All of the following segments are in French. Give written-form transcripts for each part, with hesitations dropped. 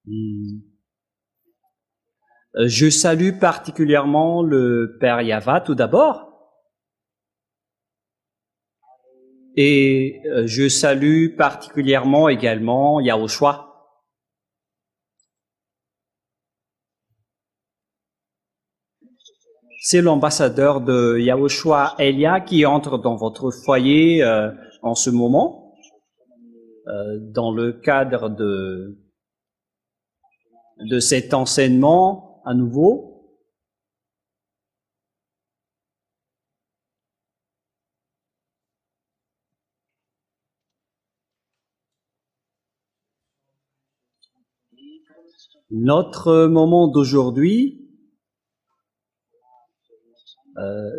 Hmm. Je salue particulièrement le Père Yava tout d'abord, et je salue particulièrement également Yahushua. C'est l'ambassadeur de Yahushua Elia qui entre dans votre foyer en ce moment, dans le cadre de cet enseignement à nouveau. Notre moment d'aujourd'hui,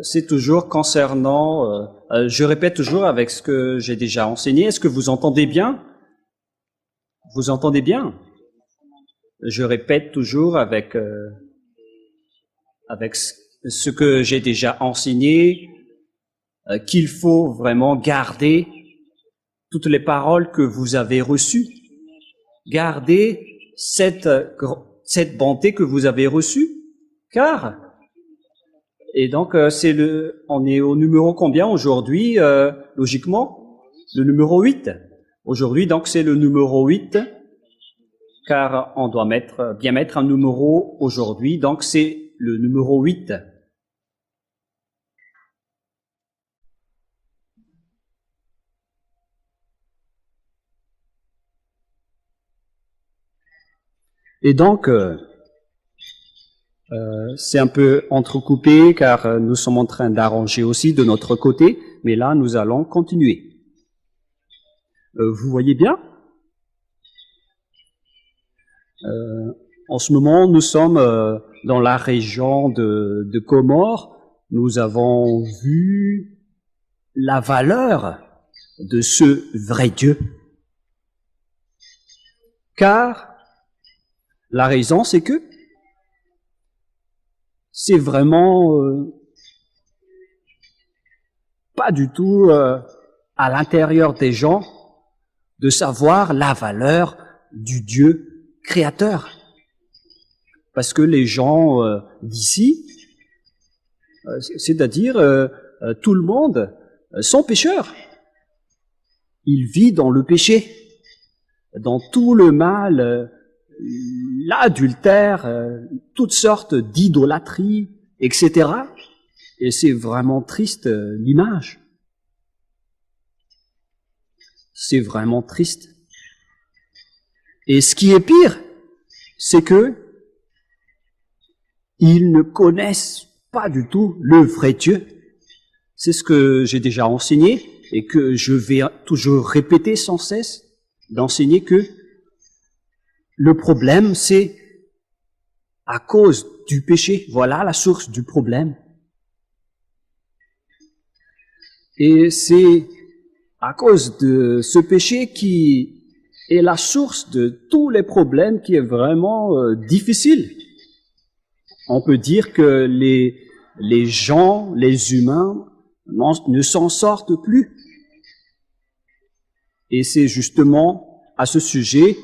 c'est toujours concernant, je répète toujours avec ce que j'ai déjà enseigné. Est-ce que vous entendez bien? Vous entendez bien? Je répète toujours avec ce que j'ai déjà enseigné, qu'il faut vraiment garder toutes les paroles que vous avez reçues, garder cette bonté que vous avez reçue, car et donc on est au numéro combien aujourd'hui, logiquement? Le numéro 8. Aujourd'hui, donc, c'est le numéro 8, car on doit bien mettre un numéro aujourd'hui, donc c'est le numéro 8. Et donc, c'est un peu entrecoupé, car nous sommes en train d'arranger aussi de notre côté, mais là, nous allons continuer. Vous voyez bien? En ce moment, nous sommes dans la région de Comores. Nous avons vu la valeur de ce vrai Dieu. Car la raison, c'est que c'est vraiment pas du tout à l'intérieur des gens de savoir la valeur du Dieu créateur. Parce que les gens d'ici, c'est-à-dire tout le monde, sont pécheurs. Ils vivent dans le péché, dans tout le mal, l'adultère, toutes sortes d'idolâtries, etc. Et c'est vraiment triste l'image. C'est vraiment triste. Et ce qui est pire, c'est que ils ne connaissent pas du tout le vrai Dieu. C'est ce que j'ai déjà enseigné et que je vais toujours répéter sans cesse, d'enseigner que le problème, c'est à cause du péché. Voilà la source du problème. Et c'est à cause de ce péché qui est la source de tous les problèmes qui est vraiment difficile. On peut dire que les gens, les humains, ne s'en sortent plus. Et c'est justement à ce sujet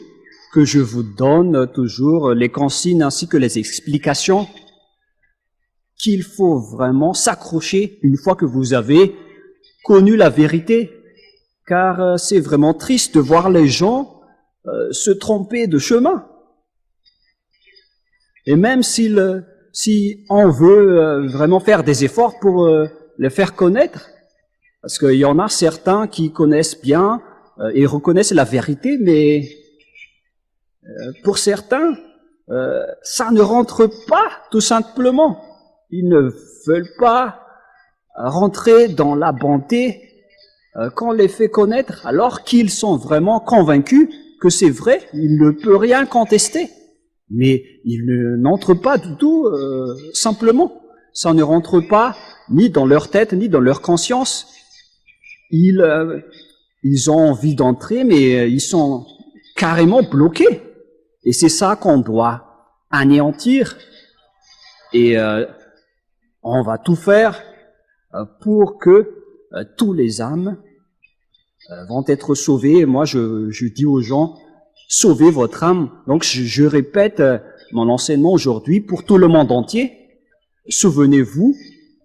que je vous donne toujours les consignes ainsi que les explications qu'il faut vraiment s'accrocher une fois que vous avez connu la vérité, car c'est vraiment triste de voir les gens se tromper de chemin. Et même si on veut vraiment faire des efforts pour les faire connaître, parce qu'il y en a certains qui connaissent bien et reconnaissent la vérité, mais pour certains, ça ne rentre pas, tout simplement. Ils ne veulent pas rentrer dans la bonté qu'on les fait connaître, alors qu'ils sont vraiment convaincus que c'est vrai, ils ne peuvent rien contester. Mais ils n'entrent pas du tout simplement. Ça ne rentre pas ni dans leur tête, ni dans leur conscience. Ils ont envie d'entrer, mais ils sont carrément bloqués. Et c'est ça qu'on doit anéantir. Et on va tout faire pour que tous les âmes vont être sauvées. Et moi, je dis aux gens, sauver votre âme. Donc je répète mon enseignement aujourd'hui pour tout le monde entier. Souvenez-vous,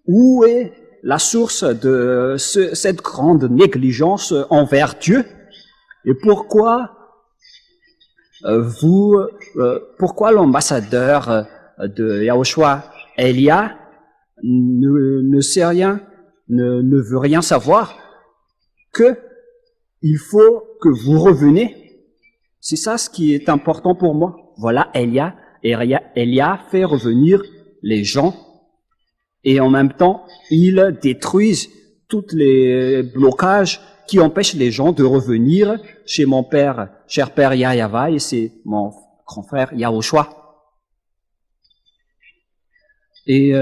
où est la source de cette grande négligence envers Dieu? Et pourquoi pourquoi l'ambassadeur de Yahushua, Elia, ne sait rien, ne veut rien savoir, que il faut que vous reveniez. C'est ça ce qui est important pour moi. Voilà, Elia fait revenir les gens et en même temps, ils détruisent tous les blocages qui empêchent les gens de revenir chez mon père, cher père Yahya, et c'est mon grand frère Yahushua. Et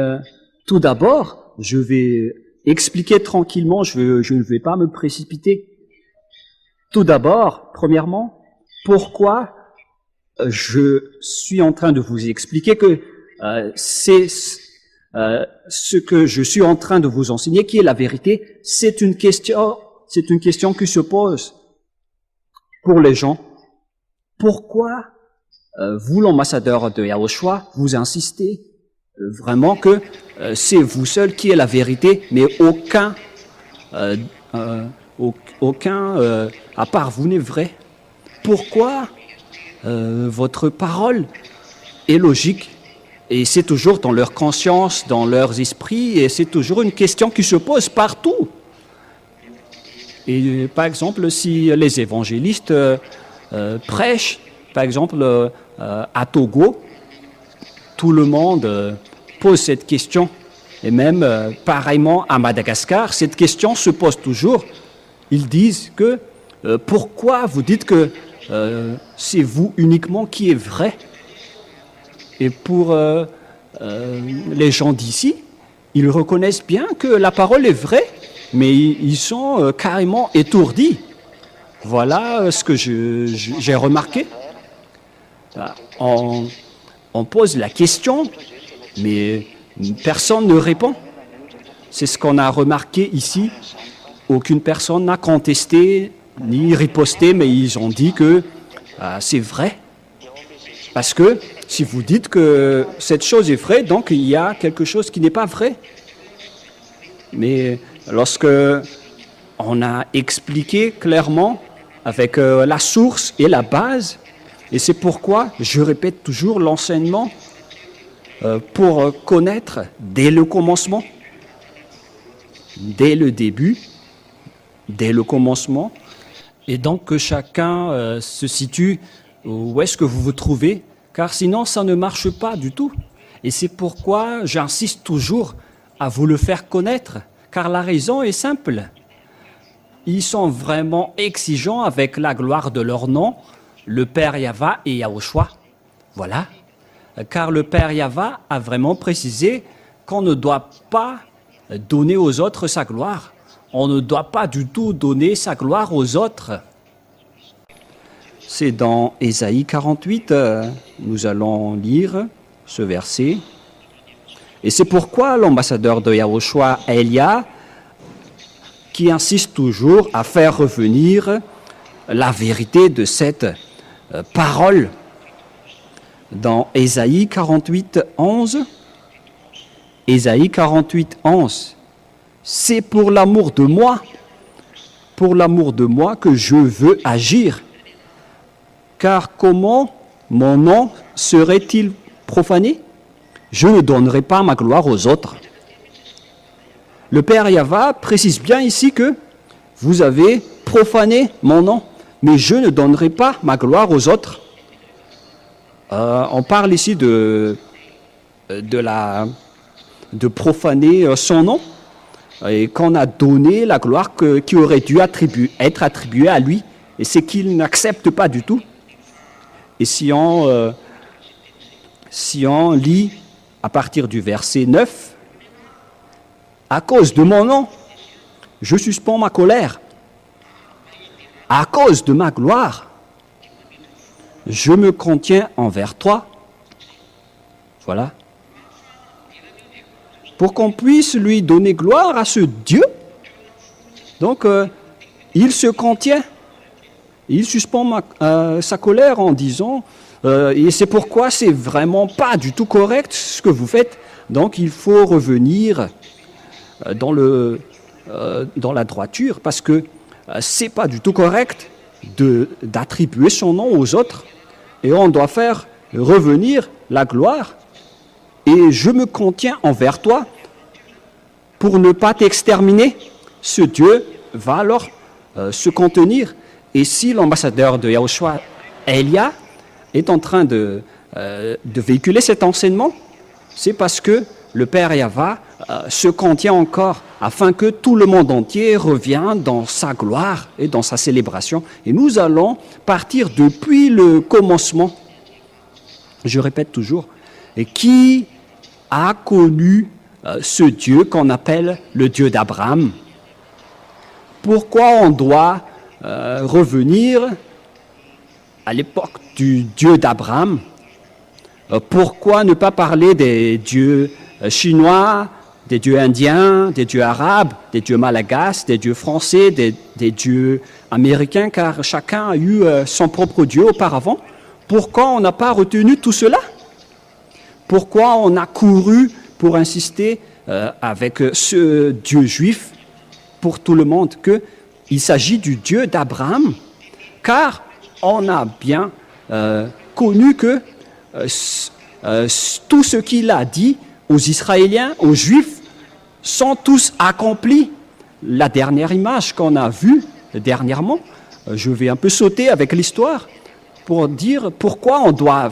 tout d'abord, je vais expliquer tranquillement, je ne vais pas me précipiter. Tout d'abord, premièrement, pourquoi je suis en train de vous expliquer que c'est ce que je suis en train de vous enseigner, qui est la vérité, c'est une question qui se pose pour les gens. Pourquoi vous, l'ambassadeur de Yahushua, vous insistez vraiment que c'est vous seul qui est la vérité, mais aucun à part vous n'est vrai? Pourquoi votre parole est logique? Et c'est toujours dans leur conscience, dans leurs esprits, et c'est toujours une question qui se pose partout. Et par exemple, si les évangélistes prêchent, par exemple, à Togo, tout le monde pose cette question. Et même pareillement à Madagascar, cette question se pose toujours. Ils disent que pourquoi vous dites que c'est vous uniquement qui est vrai? Et pour les gens d'ici, ils reconnaissent bien que la parole est vraie, mais ils sont carrément étourdis. Voilà ce que j'ai remarqué. On pose la question, mais personne ne répond. C'est ce qu'on a remarqué ici. Aucune personne n'a contesté ni riposté, mais ils ont dit que c'est vrai. Parce que si vous dites que cette chose est vraie, donc il y a quelque chose qui n'est pas vrai. Mais lorsque on a expliqué clairement avec la source et la base, et c'est pourquoi je répète toujours l'enseignement pour connaître dès le commencement, dès le début, dès le commencement, et donc que chacun se situe où est-ce que vous vous trouvez, car sinon ça ne marche pas du tout. Et c'est pourquoi j'insiste toujours à vous le faire connaître, car la raison est simple. Ils sont vraiment exigeants avec la gloire de leur nom, le Père Yahva et Yahushua. Voilà. Car le Père Yahva a vraiment précisé qu'on ne doit pas donner aux autres sa gloire. On ne doit pas du tout donner sa gloire aux autres. C'est dans Ésaïe 48, nous allons lire ce verset. Et c'est pourquoi l'ambassadeur de Yahushua, Elia, qui insiste toujours à faire revenir la vérité de cette parole. Dans Ésaïe 48, 11, Ésaïe 48, 11, c'est pour l'amour de moi que je veux agir. Car comment mon nom serait-il profané? Je ne donnerai pas ma gloire aux autres. Le Père Yahva précise bien ici que vous avez profané mon nom, mais je ne donnerai pas ma gloire aux autres. On parle ici de profaner son nom, et qu'on a donné la gloire qui aurait dû être attribuée à lui, et c'est qu'il n'accepte pas du tout. Et si on lit à partir du verset 9, à cause de mon nom, je suspends ma colère. À cause de ma gloire, je me contiens envers toi. Voilà. Pour qu'on puisse lui donner gloire à ce Dieu. Donc, il se contient. Il suspend sa colère en disant et c'est pourquoi c'est vraiment pas du tout correct ce que vous faites. Donc il faut revenir dans la droiture parce que c'est pas du tout correct d'attribuer son nom aux autres et on doit faire revenir la gloire. Et je me contiens envers toi pour ne pas t'exterminer. Ce Dieu va alors se contenir. Et si l'ambassadeur de Yahushua, Elia, est en train de véhiculer cet enseignement, c'est parce que le Père Yahva se contient encore afin que tout le monde entier revienne dans sa gloire et dans sa célébration. Et nous allons partir depuis le commencement. Je répète toujours, et qui a connu ce Dieu qu'on appelle le Dieu d'Abraham? Pourquoi on doit revenir à l'époque du Dieu d'Abraham? Pourquoi ne pas parler des dieux chinois, des dieux indiens, des dieux arabes, des dieux malagasy, des dieux français, des dieux américains, car chacun a eu son propre Dieu auparavant? Pourquoi on n'a pas retenu tout cela? Pourquoi on a couru pour insister avec ce Dieu juif pour tout le monde qu'il s'agit du Dieu d'Abraham? Car on a bien connu que tout ce qu'il a dit aux Israéliens, aux Juifs, sont tous accomplis. La dernière image qu'on a vue dernièrement, je vais un peu sauter avec l'histoire pour dire pourquoi on doit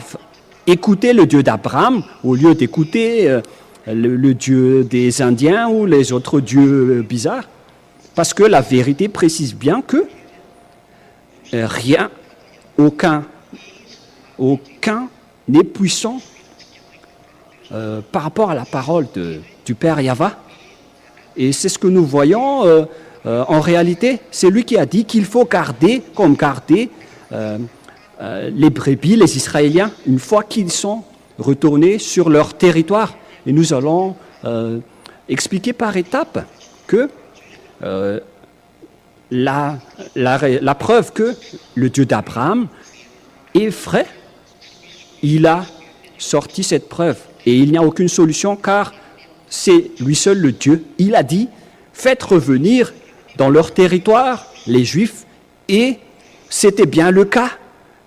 écouter le Dieu d'Abraham au lieu d'écouter le Dieu des Indiens ou les autres dieux bizarres. Parce que la vérité précise bien que rien, aucun n'est puissant par rapport à la parole du Père Yahva. Et c'est ce que nous voyons en réalité. C'est lui qui a dit qu'il faut garder les brebis, les Israéliens, une fois qu'ils sont retournés sur leur territoire. Et nous allons expliquer par étapes que la preuve que le Dieu d'Abraham est vrai, il a sorti cette preuve. Et il n'y a aucune solution car c'est lui seul le Dieu. Il a dit, faites revenir dans leur territoire les Juifs. Et c'était bien le cas.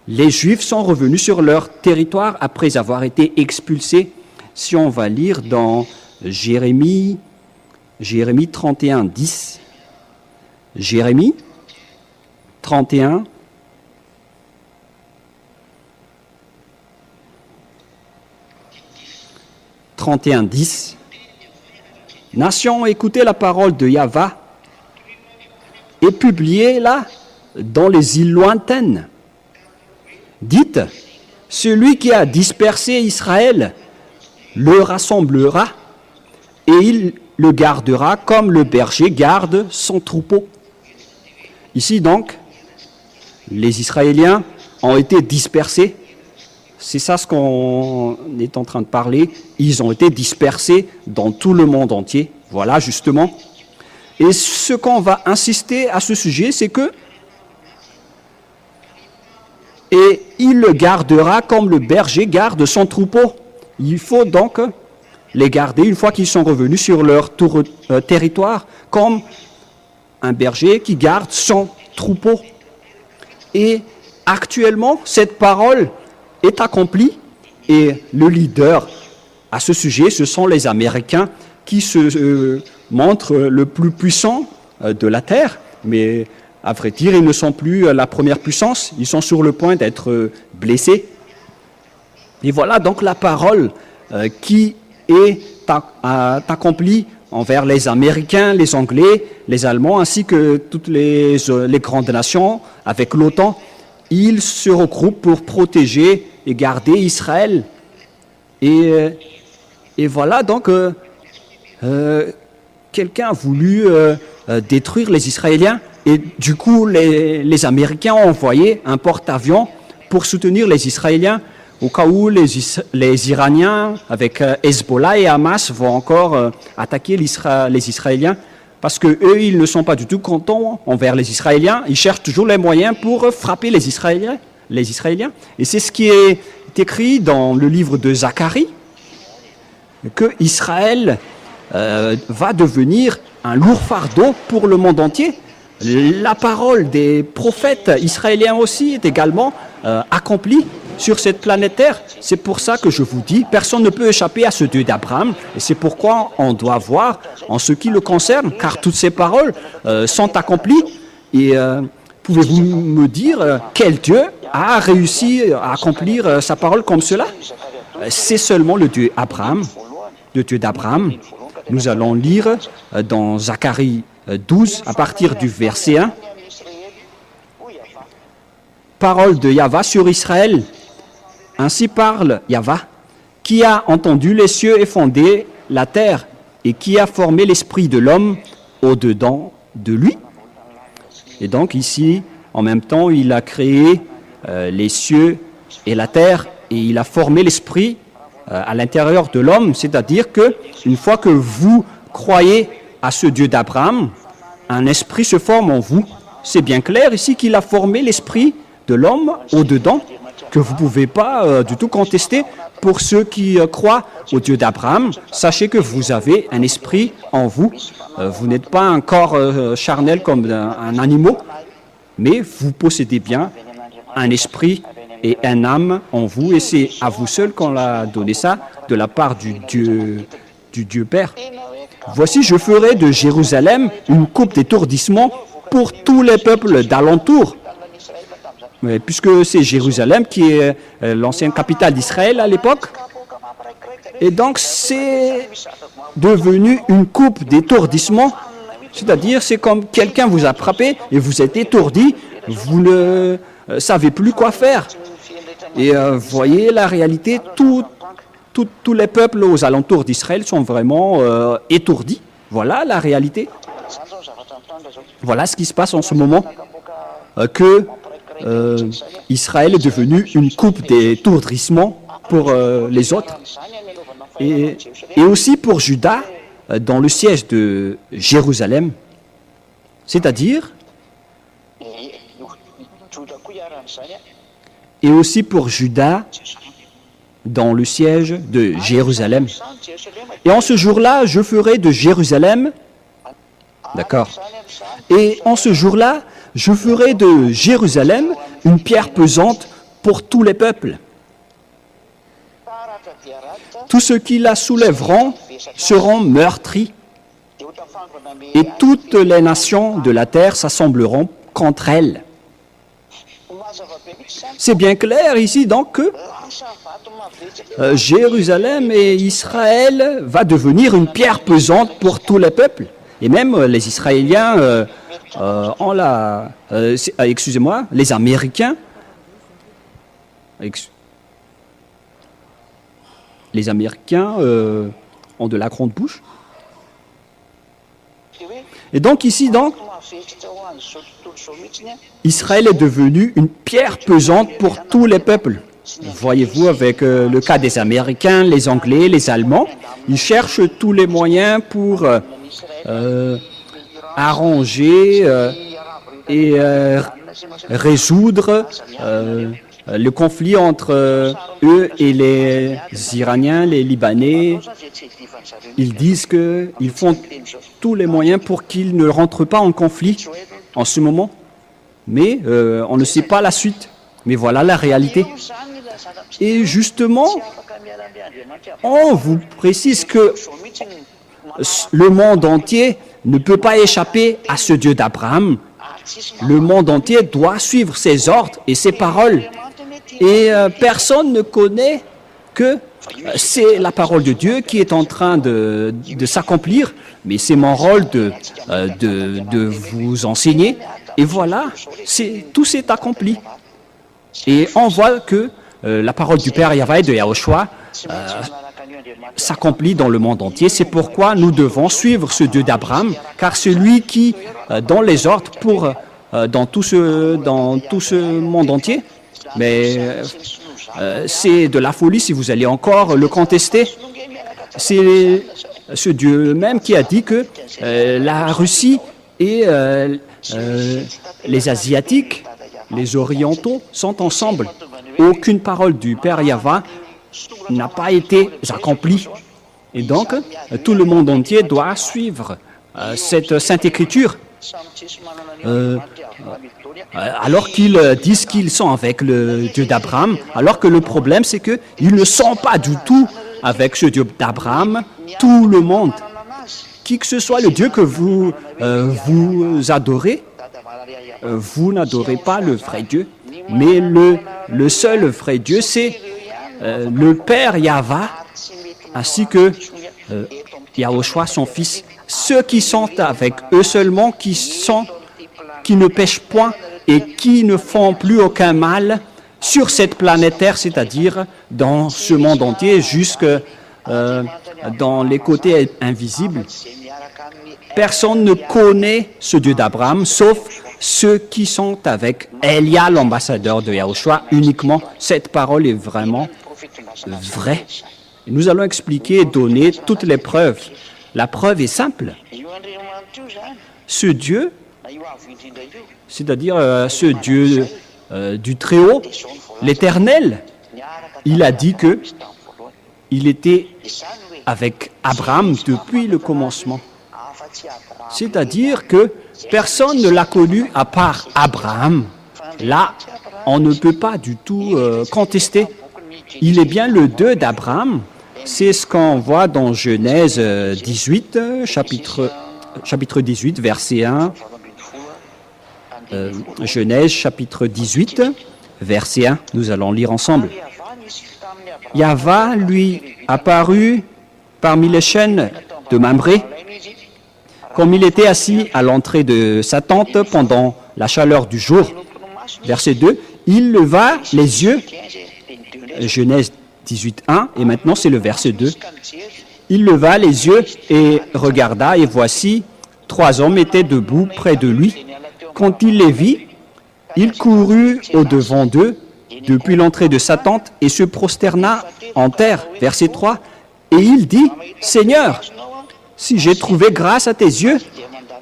Les Juifs sont revenus sur leur territoire après avoir été expulsés. Si on va lire dans Jérémie 31, 10. Jérémie 31, 10. Nation, écoutez la parole de Yahva et publiez-la dans les îles lointaines. Dites, celui qui a dispersé Israël le rassemblera et il le gardera comme le berger garde son troupeau. Ici donc, les Israéliens ont été dispersés. C'est ça ce qu'on est en train de parler. Ils ont été dispersés dans tout le monde entier. Voilà, justement. Et ce qu'on va insister à ce sujet, c'est que et il le gardera comme le berger garde son troupeau. Il faut donc les garder une fois qu'ils sont revenus sur leur territoire, comme un berger qui garde son troupeau. Et actuellement, cette parole est accomplie et le leader à ce sujet, ce sont les Américains qui se montrent le plus puissant de la Terre, mais à vrai dire, ils ne sont plus la première puissance, ils sont sur le point d'être blessés. Et voilà donc la parole qui est accomplie envers les Américains, les Anglais, les Allemands, ainsi que toutes les grandes nations avec l'OTAN. Ils se regroupent pour protéger et garder Israël. Et voilà donc, quelqu'un a voulu détruire les Israéliens. Et du coup, les Américains ont envoyé un porte-avions pour soutenir les Israéliens au cas où les Iraniens, avec Hezbollah et Hamas, vont encore attaquer les Israéliens. parce que eux, ils ne sont pas du tout contents envers les Israéliens. Ils cherchent toujours les moyens pour frapper les Israéliens. Et c'est ce qui est écrit dans le livre de Zacharie, que Israël va devenir un lourd fardeau pour le monde entier. La parole des prophètes israéliens aussi est également accomplie sur cette planète Terre. C'est pour ça que je vous dis, personne ne peut échapper à ce Dieu d'Abraham. Et c'est pourquoi on doit voir en ce qui le concerne, car toutes ces paroles sont accomplies. Et pouvez-vous me dire quel Dieu a réussi à accomplir sa parole comme cela? C'est seulement le Dieu Abraham, le Dieu d'Abraham. Nous allons lire dans Zacharie 12, à partir du verset 1. Parole de Yahva sur Israël. Ainsi parle Yahva, qui a entendu les cieux et fondé la terre, et qui a formé l'esprit de l'homme au-dedans de lui. Et donc ici, en même temps, il a créé les cieux et la terre, et il a formé l'esprit à l'intérieur de l'homme, c'est-à-dire que une fois que vous croyez à ce Dieu d'Abraham, un esprit se forme en vous. C'est bien clair ici qu'il a formé l'esprit de l'homme au-dedans, que vous ne pouvez pas du tout contester. Pour ceux qui croient au Dieu d'Abraham, sachez que vous avez un esprit en vous. Vous n'êtes pas un corps charnel comme un animal, mais vous possédez bien un esprit et un âme en vous, et c'est à vous seul qu'on l'a donné ça de la part du Dieu Père. Voici, je ferai de Jérusalem une coupe d'étourdissement pour tous les peuples d'alentour. Puisque c'est Jérusalem qui est l'ancienne capitale d'Israël à l'époque. Et donc, c'est devenu une coupe d'étourdissement. C'est-à-dire, c'est comme quelqu'un vous a frappé et vous êtes étourdi, vous ne savez plus quoi faire. Et voyez la réalité, tous les peuples aux alentours d'Israël sont vraiment étourdis. Voilà la réalité. Voilà ce qui se passe en ce moment. Que Israël est devenu une coupe d'étourdissement pour les autres. Et aussi pour Juda, dans le siège de Jérusalem. C'est-à-dire, et aussi pour Juda, dans le siège de Jérusalem. Et en ce jour-là, je ferai de Jérusalem, d'accord, et en ce jour-là, je ferai de Jérusalem une pierre pesante pour tous les peuples. Tous ceux qui la soulèveront seront meurtris, et toutes les nations de la terre s'assembleront contre elle. C'est bien clair ici donc que Jérusalem et Israël va devenir une pierre pesante pour tous les peuples. Et même les Israéliens excusez-moi, les Américains, ont de la grande bouche. Et donc ici, Israël est devenu une pierre pesante pour tous les peuples. Voyez-vous, avec le cas des Américains, les Anglais, les Allemands, ils cherchent tous les moyens pour arranger et résoudre le conflit entre eux et les Iraniens, les Libanais. Ils disent qu'ils font tous les moyens pour qu'ils ne rentrent pas en conflit en ce moment. Mais on ne sait pas la suite. Mais voilà la réalité. Et justement, on vous précise que le monde entier ne peut pas échapper à ce Dieu d'Abraham. Le monde entier doit suivre ses ordres et ses paroles. Et personne ne connaît que c'est la parole de Dieu qui est en train de s'accomplir, mais c'est mon rôle de vous enseigner. Et voilà, tout s'est accompli. Et on voit que la parole du Père Yahva et de Yahushua s'accomplit dans le monde entier. C'est pourquoi nous devons suivre ce Dieu d'Abraham, car celui qui donne les ordres dans tout ce monde entier, mais c'est de la folie si vous allez encore le contester. C'est ce Dieu même qui a dit que la Russie et les Asiatiques, les Orientaux sont ensemble. Aucune parole du Père Yahva n'a pas été accomplie. Et donc, tout le monde entier doit suivre cette Sainte Écriture. Alors qu'ils disent qu'ils sont avec le Dieu d'Abraham, alors que le problème c'est qu'ils ne sont pas du tout avec ce Dieu d'Abraham. Tout le monde, qui que ce soit le Dieu que vous adorez, vous n'adorez pas le vrai Dieu, mais le seul vrai Dieu, c'est le Père Yahva, ainsi que Yahushua, son Fils. Ceux qui sont avec eux seulement, qui ne pêchent point et qui ne font plus aucun mal sur cette planète Terre, c'est-à-dire dans ce monde entier, jusque dans les côtés invisibles. Personne ne connaît ce Dieu d'Abraham, sauf ceux qui sont avec Elia, l'ambassadeur de Yahushua. Uniquement, cette parole est vraiment vraie. Et nous allons expliquer et donner toutes les preuves. La preuve est simple. Ce Dieu, c'est-à-dire ce Dieu du Très-Haut, l'Éternel, il a dit que il était avec Abraham depuis le commencement. C'est-à-dire que personne ne l'a connu à part Abraham. Là, on ne peut pas du tout contester. Il est bien le Dieu d'Abraham. C'est ce qu'on voit dans Genèse 18, chapitre 18, verset 1. Genèse, chapitre 18, verset 1. Nous allons lire ensemble. Yahva lui apparut parmi les chênes de Mamré, comme il était assis à l'entrée de sa tente pendant la chaleur du jour. Verset 2. Il leva les yeux. Genèse 18.1, et maintenant c'est le verset 2. Il leva les yeux et regarda, et voici, 3 hommes étaient debout près de lui. Quand il les vit, il courut au-devant d'eux, depuis l'entrée de sa tente, et se prosterna en terre. Verset 3. Et il dit, « Seigneur, si j'ai trouvé grâce à tes yeux,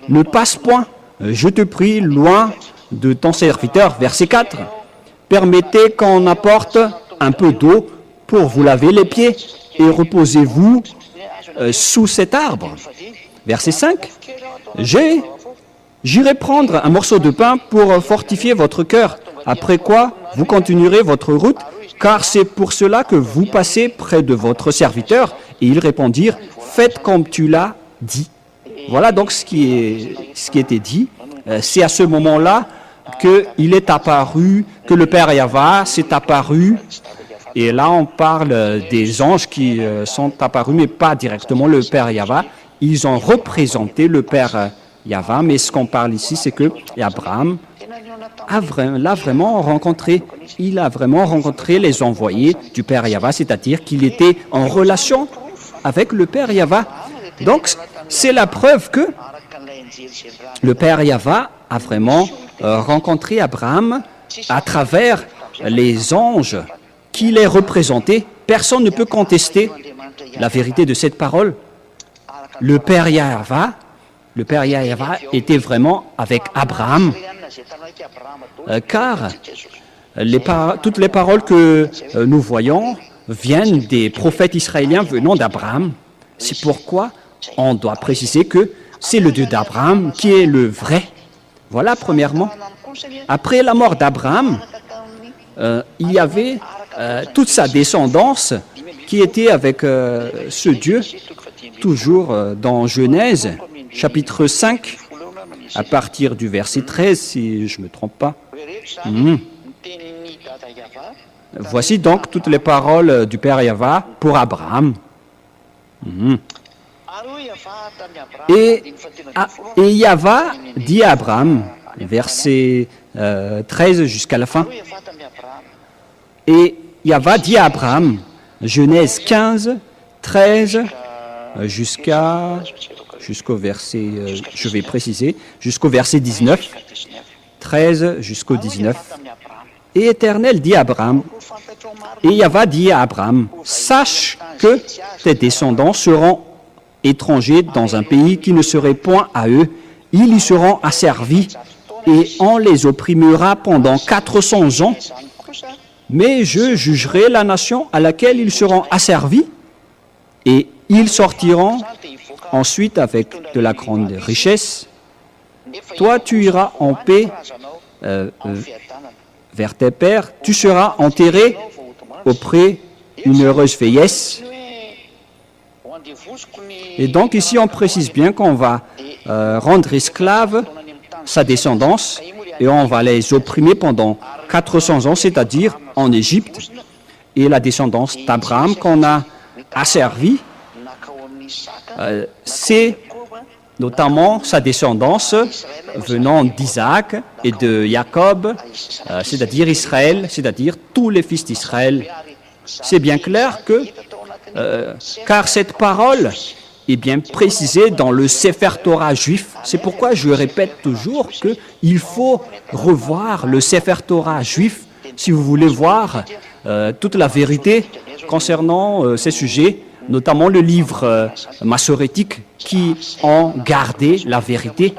ne passe point, je te prie, loin de ton serviteur. » Verset 4. « Permettez qu'on apporte un peu d'eau pour vous laver les pieds, et reposez-vous sous cet arbre. » Verset 5. « J'irai prendre un morceau de pain pour fortifier votre cœur, après quoi vous continuerez votre route, car c'est pour cela que vous passez près de votre serviteur. » Et ils répondirent, « Faites comme tu l'as dit. » Voilà donc ce qui était dit. C'est à ce moment-là qu'il est apparu, que le Père Yahva s'est apparu. Et là, on parle des anges qui sont apparus, mais pas directement le Père Yahva. Ils ont représenté le Père Yahva, mais ce qu'on parle ici, c'est que Abraham l'a vraiment rencontré. Il a vraiment rencontré les envoyés du Père Yahva, c'est-à-dire qu'il était en relation avec le Père Yahva. Donc, c'est la preuve que le Père Yahva a vraiment rencontré Abraham à travers les anges qui les représentaient. Personne ne peut contester la vérité de cette parole. Le Père Yahva était vraiment avec Abraham, car toutes les paroles que nous voyons viennent des prophètes israéliens venant d'Abraham. C'est pourquoi on doit préciser que c'est le Dieu d'Abraham qui est le vrai. Voilà, premièrement. Après la mort d'Abraham, il y avait toute sa descendance qui était avec ce Dieu, toujours dans Genèse, chapitre 5, à partir du verset 13, si je ne me trompe pas. Voici donc toutes les paroles du Père Yahva pour Abraham. Et Yahva dit à Abraham, verset 13 jusqu'à la fin, et Yahva dit à Abraham, Genèse 15, 13, jusqu'au verset, je vais préciser, jusqu'au verset 19, 13 jusqu'au 19. Et Éternel dit à Abraham, et Yahva dit à Abraham, sache que tes descendants seront étrangers dans un pays qui ne serait point à eux. Ils y seront asservis et on les opprimera pendant 400 ans. Mais je jugerai la nation à laquelle ils seront asservis et ils sortiront ensuite avec de la grande richesse. Toi, tu iras en paix vers tes pères, tu seras enterré auprès d'une heureuse vieillesse. Et donc ici, on précise bien qu'on va rendre esclave sa descendance et on va les opprimer pendant 400 ans, c'est-à-dire en Égypte. Et la descendance d'Abraham qu'on a asservie, c'est notamment sa descendance venant d'Isaac et de Jacob, c'est-à-dire Israël, c'est-à-dire tous les fils d'Israël. C'est bien clair que, car cette parole est bien précisée dans le Sefer Torah juif. C'est pourquoi je répète toujours qu'il faut revoir le Sefer Torah juif si vous voulez voir toute la vérité concernant ces sujets, notamment le livre massorétique qui ont gardé la vérité.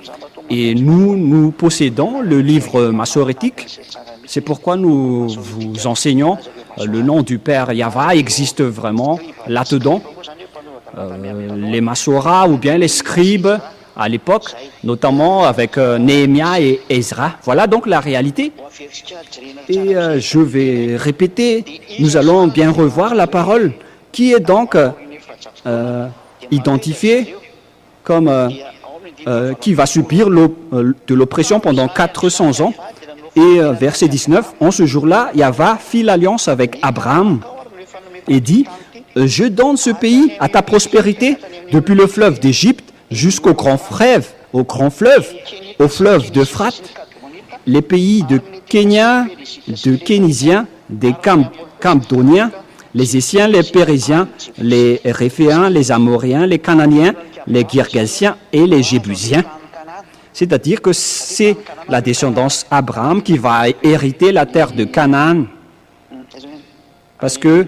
Et nous possédons le livre massorétique. C'est pourquoi nous vous enseignons le nom du Père Yahva existe vraiment là-dedans. Les Massorah ou bien les scribes à l'époque, notamment avec Néhémia et Ezra. Voilà donc la réalité. Et je vais répéter, nous allons bien revoir la parole qui est donc identifiée comme qui va subir de l'oppression pendant 400 ans. Et verset 19, en ce jour-là, Yahva fit l'alliance avec Abraham et dit, je donne ce pays à ta prospérité depuis le fleuve d'Égypte jusqu'au grand fleuve, au fleuve d'Euphrate, les pays de Kénia, de Kénisiens, des Campdoniens, les Essiens, les Périsiens, les Réphéens, les Amoréens, les Cananéens, les Girgasiens et les Jébusiens. C'est-à-dire que c'est la descendance Abraham qui va hériter la terre de Canaan. Parce que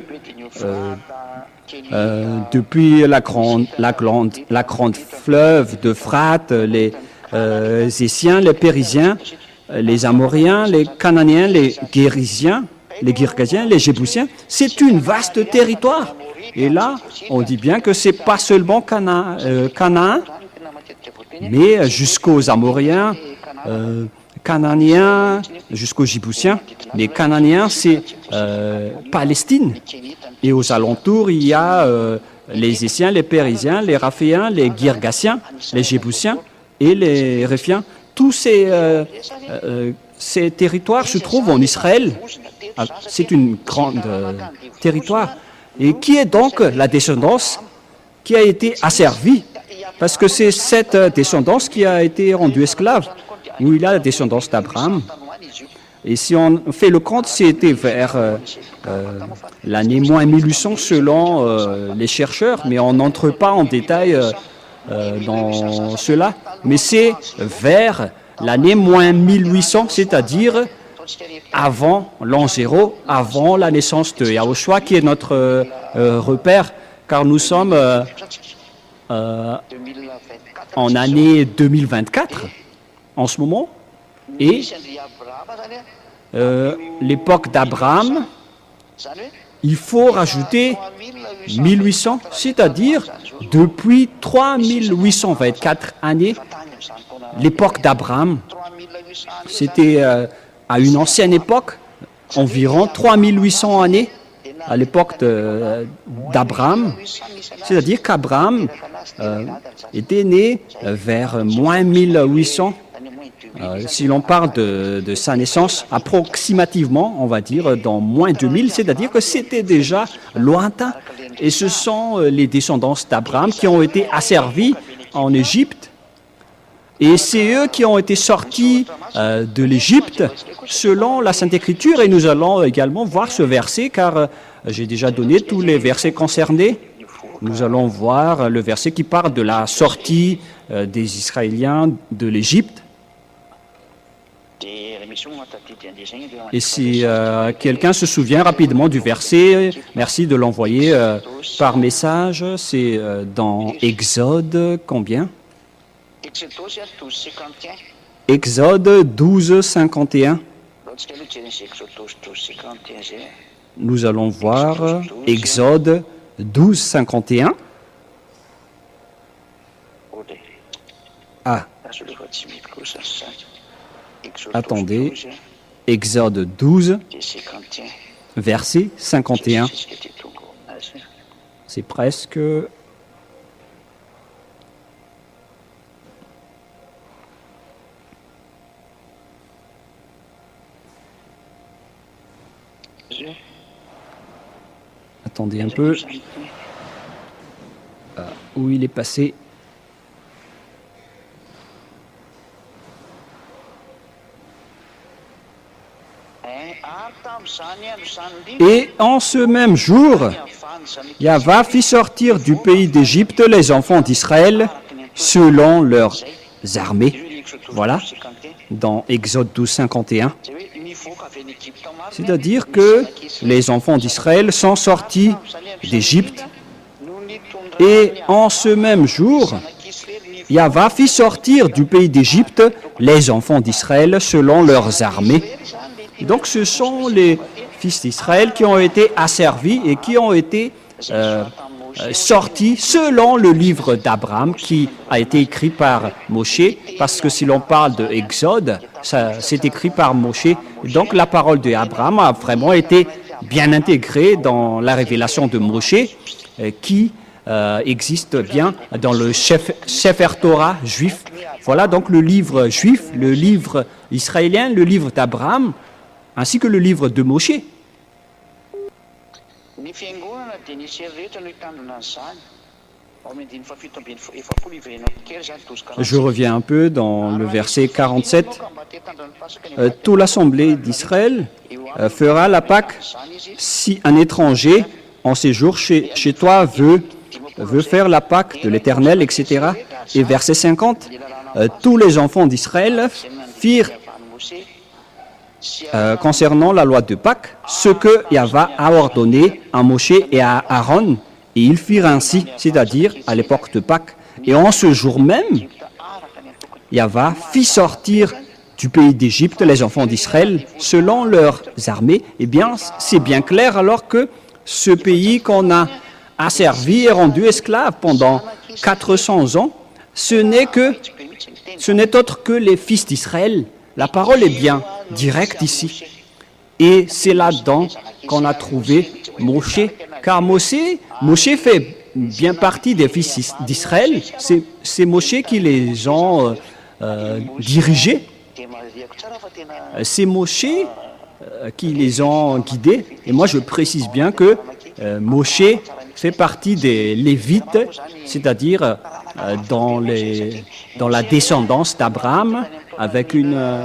depuis la grande fleuve d'Euphrate, les Essiens, les Périsiens, les Amoréens, les Cananéens, les Girgasiens, les Jébusiens, c'est une vaste territoire. Et là, on dit bien que c'est pas seulement Canaan, mais jusqu'aux Amoréens, Cananéens, jusqu'aux Jébusiens. Les Cananéens, c'est Palestine. Et aux alentours, il y a les Essiens, les Périsiens, les Raphéens, les Girgasiens, les Jébusiens et les Réphiens. Tous ces territoires se trouvent en Israël. C'est une grande territoire. Et qui est donc la descendance qui a été asservie? Parce que c'est cette descendance qui a été rendue esclave. Où il a la descendance d'Abraham. Et si on fait le compte, c'était vers l'année moins 1800 selon les chercheurs, mais on n'entre pas en détail dans cela. Mais c'est vers l'année moins 1800, c'est-à-dire avant l'an 0, avant la naissance de Yahushua, qui est notre repère, car nous sommes en année 2024 en ce moment, et l'époque d'Abraham, il faut rajouter 1800, c'est-à-dire depuis 3824 années, l'époque d'Abraham. C'était à une ancienne époque, environ 3800 années, à l'époque d'Abraham. C'est-à-dire qu'Abraham était né vers moins 1800. Si l'on parle de sa naissance, approximativement, on va dire, dans moins 2000, c'est-à-dire que c'était déjà lointain. Et ce sont les descendants d'Abraham qui ont été asservis en Égypte. Et c'est eux qui ont été sortis de l'Égypte selon la Sainte Écriture. Et nous allons également voir ce verset, car j'ai déjà donné tous les versets concernés. Nous allons voir le verset qui parle de la sortie des Israéliens de l'Égypte. Et si quelqu'un se souvient rapidement du verset, merci de l'envoyer par message. C'est dans Exode combien? Exode 12, 51. Nous allons voir Exode 12, 51. Ah, attendez, Exode 12, verset 51. C'est presque... Attendez un peu. Où il est passé? Et en ce même jour, Yahva fit sortir du pays d'Égypte les enfants d'Israël selon leurs armées. Voilà, dans Exode 12, 51. C'est-à-dire que les enfants d'Israël sont sortis d'Égypte et en ce même jour, Yahva fit sortir du pays d'Égypte les enfants d'Israël selon leurs armées. Donc ce sont les fils d'Israël qui ont été asservis et qui ont été sortis selon le livre d'Abraham qui a été écrit par Moshe, parce que si l'on parle de Exode, c'est écrit par Moshe. Donc la parole d'Abraham a vraiment été bien intégrée dans la révélation de Moshe qui existe bien dans le Sefer Torah juif. Voilà donc le livre juif, le livre israélien, le livre d'Abraham, ainsi que le livre de Moshe. Je reviens un peu dans le verset 47. Toute l'assemblée d'Israël fera la Pâque si un étranger en séjour chez toi veut faire la Pâque de l'Éternel, etc. Et verset 50, tous les enfants d'Israël firent concernant la loi de Pâques, ce que Yahva a ordonné à Moshe et à Aaron, et ils firent ainsi, c'est-à-dire à l'époque de Pâques. Et en ce jour même, Yahva fit sortir du pays d'Égypte les enfants d'Israël selon leurs armées. Eh bien, c'est bien clair alors que ce pays qu'on a asservi et rendu esclave pendant 400 ans, ce n'est autre que les fils d'Israël. La parole est bien directe ici. Et c'est là-dedans qu'on a trouvé Moshe. Car Moshe fait bien partie des fils d'Israël. C'est Moshe qui les ont dirigés. C'est Moshe qui les ont guidés. Et moi, je précise bien que Moshe fait partie des Lévites, c'est-à-dire dans la descendance d'Abraham, avec une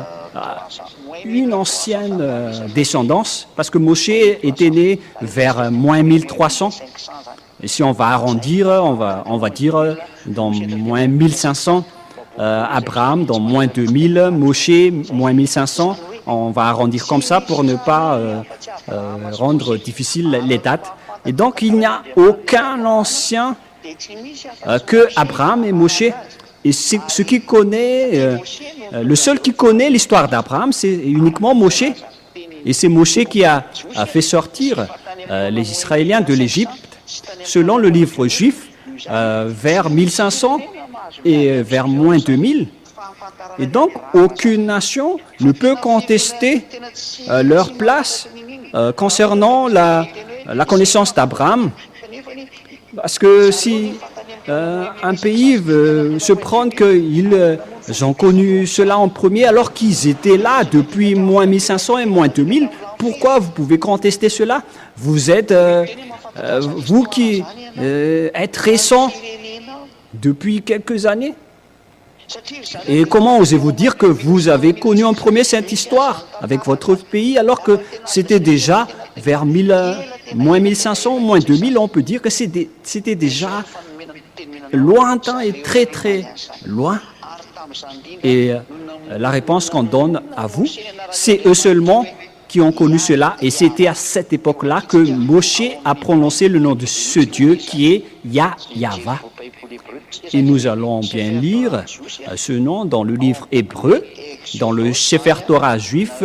ancienne descendance, parce que Moshe était né vers moins 1300. Et si on va arrondir, on va dire dans moins 1500, Abraham dans moins 2000, Moshe moins 1500. On va arrondir comme ça pour ne pas rendre difficile les dates. Et donc, il n'y a aucun ancien que Abraham et Moshe. Et ce qui connaît, le seul qui connaît l'histoire d'Abraham, c'est uniquement Moshe. Et c'est Moshe qui a fait sortir les Israéliens de l'Égypte, selon le livre juif, vers 1500 et vers moins 2000. Et donc, aucune nation ne peut contester leur place concernant la connaissance d'Abraham. Parce que si un pays veut se prendre qu'ils ont connu cela en premier alors qu'ils étaient là depuis moins 1500 et moins 2000, pourquoi vous pouvez contester cela? Vous êtes, vous qui êtes récent depuis quelques années. Et comment osez-vous dire que vous avez connu en premier cette histoire avec votre pays alors que c'était déjà vers moins 1500, moins 2000, on peut dire que c'était déjà lointain et très très loin. Et la réponse qu'on donne à vous, c'est eux seulement qui ont connu cela. Et c'était à cette époque-là que Moshe a prononcé le nom de ce Dieu qui est Yahva. Et nous allons bien lire ce nom dans le livre hébreu, dans le Sefer Torah juif,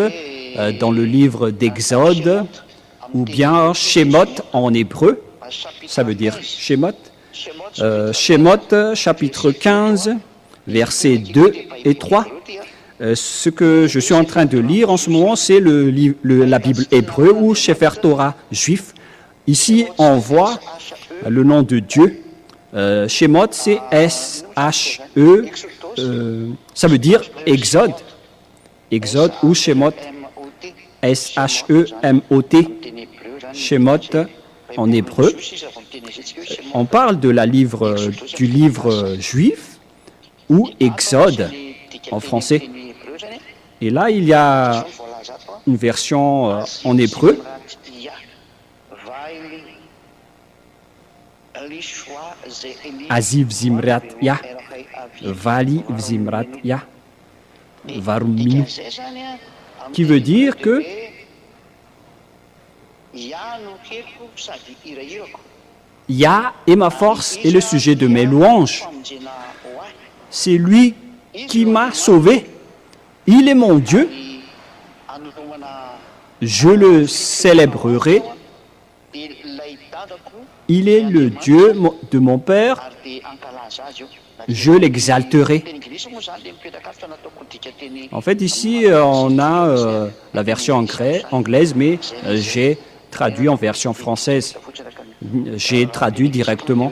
dans le livre d'Exode, ou bien Shemot en hébreu. Ça veut dire Shemot. Shemot, chapitre 15, versets 2 et 3. Ce que je suis en train de lire en ce moment, c'est la Bible hébreu ou Sefer Torah juif. Ici, on voit le nom de Dieu. Shemot, c'est S-H-E, ça veut dire Exode. Exode ou Shemot, S-H-E-M-O-T. Shemot en hébreu. On parle du livre juif ou Exode en français. Et là, il y a une version en hébreu. Aziv Zimrat Ya, Vali Zimrat Ya, Varuminu, qui veut dire que Yah est ma force et le sujet de mes louanges. C'est lui qui m'a sauvé. Il est mon Dieu. Je le célébrerai. Il est le Dieu de mon Père. Je l'exalterai. En fait, ici, on a la version anglaise, mais j'ai traduit en version française. J'ai traduit directement.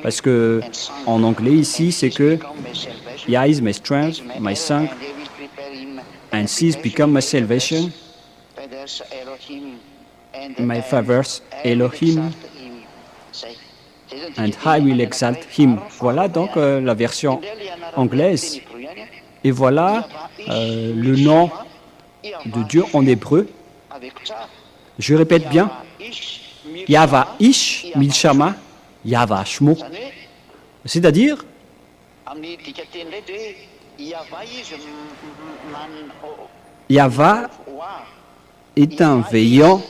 Parce que en anglais, ici, c'est que Yah is my strength, my song, and seas become my salvation. My favors Elohim, and I will exalt him. Voilà donc la version anglaise. Et voilà le nom de Dieu en hébreu. Je répète bien. Yahva Ish Milshama Yahva Shmo. C'est-à-dire, Yahva est un vaillant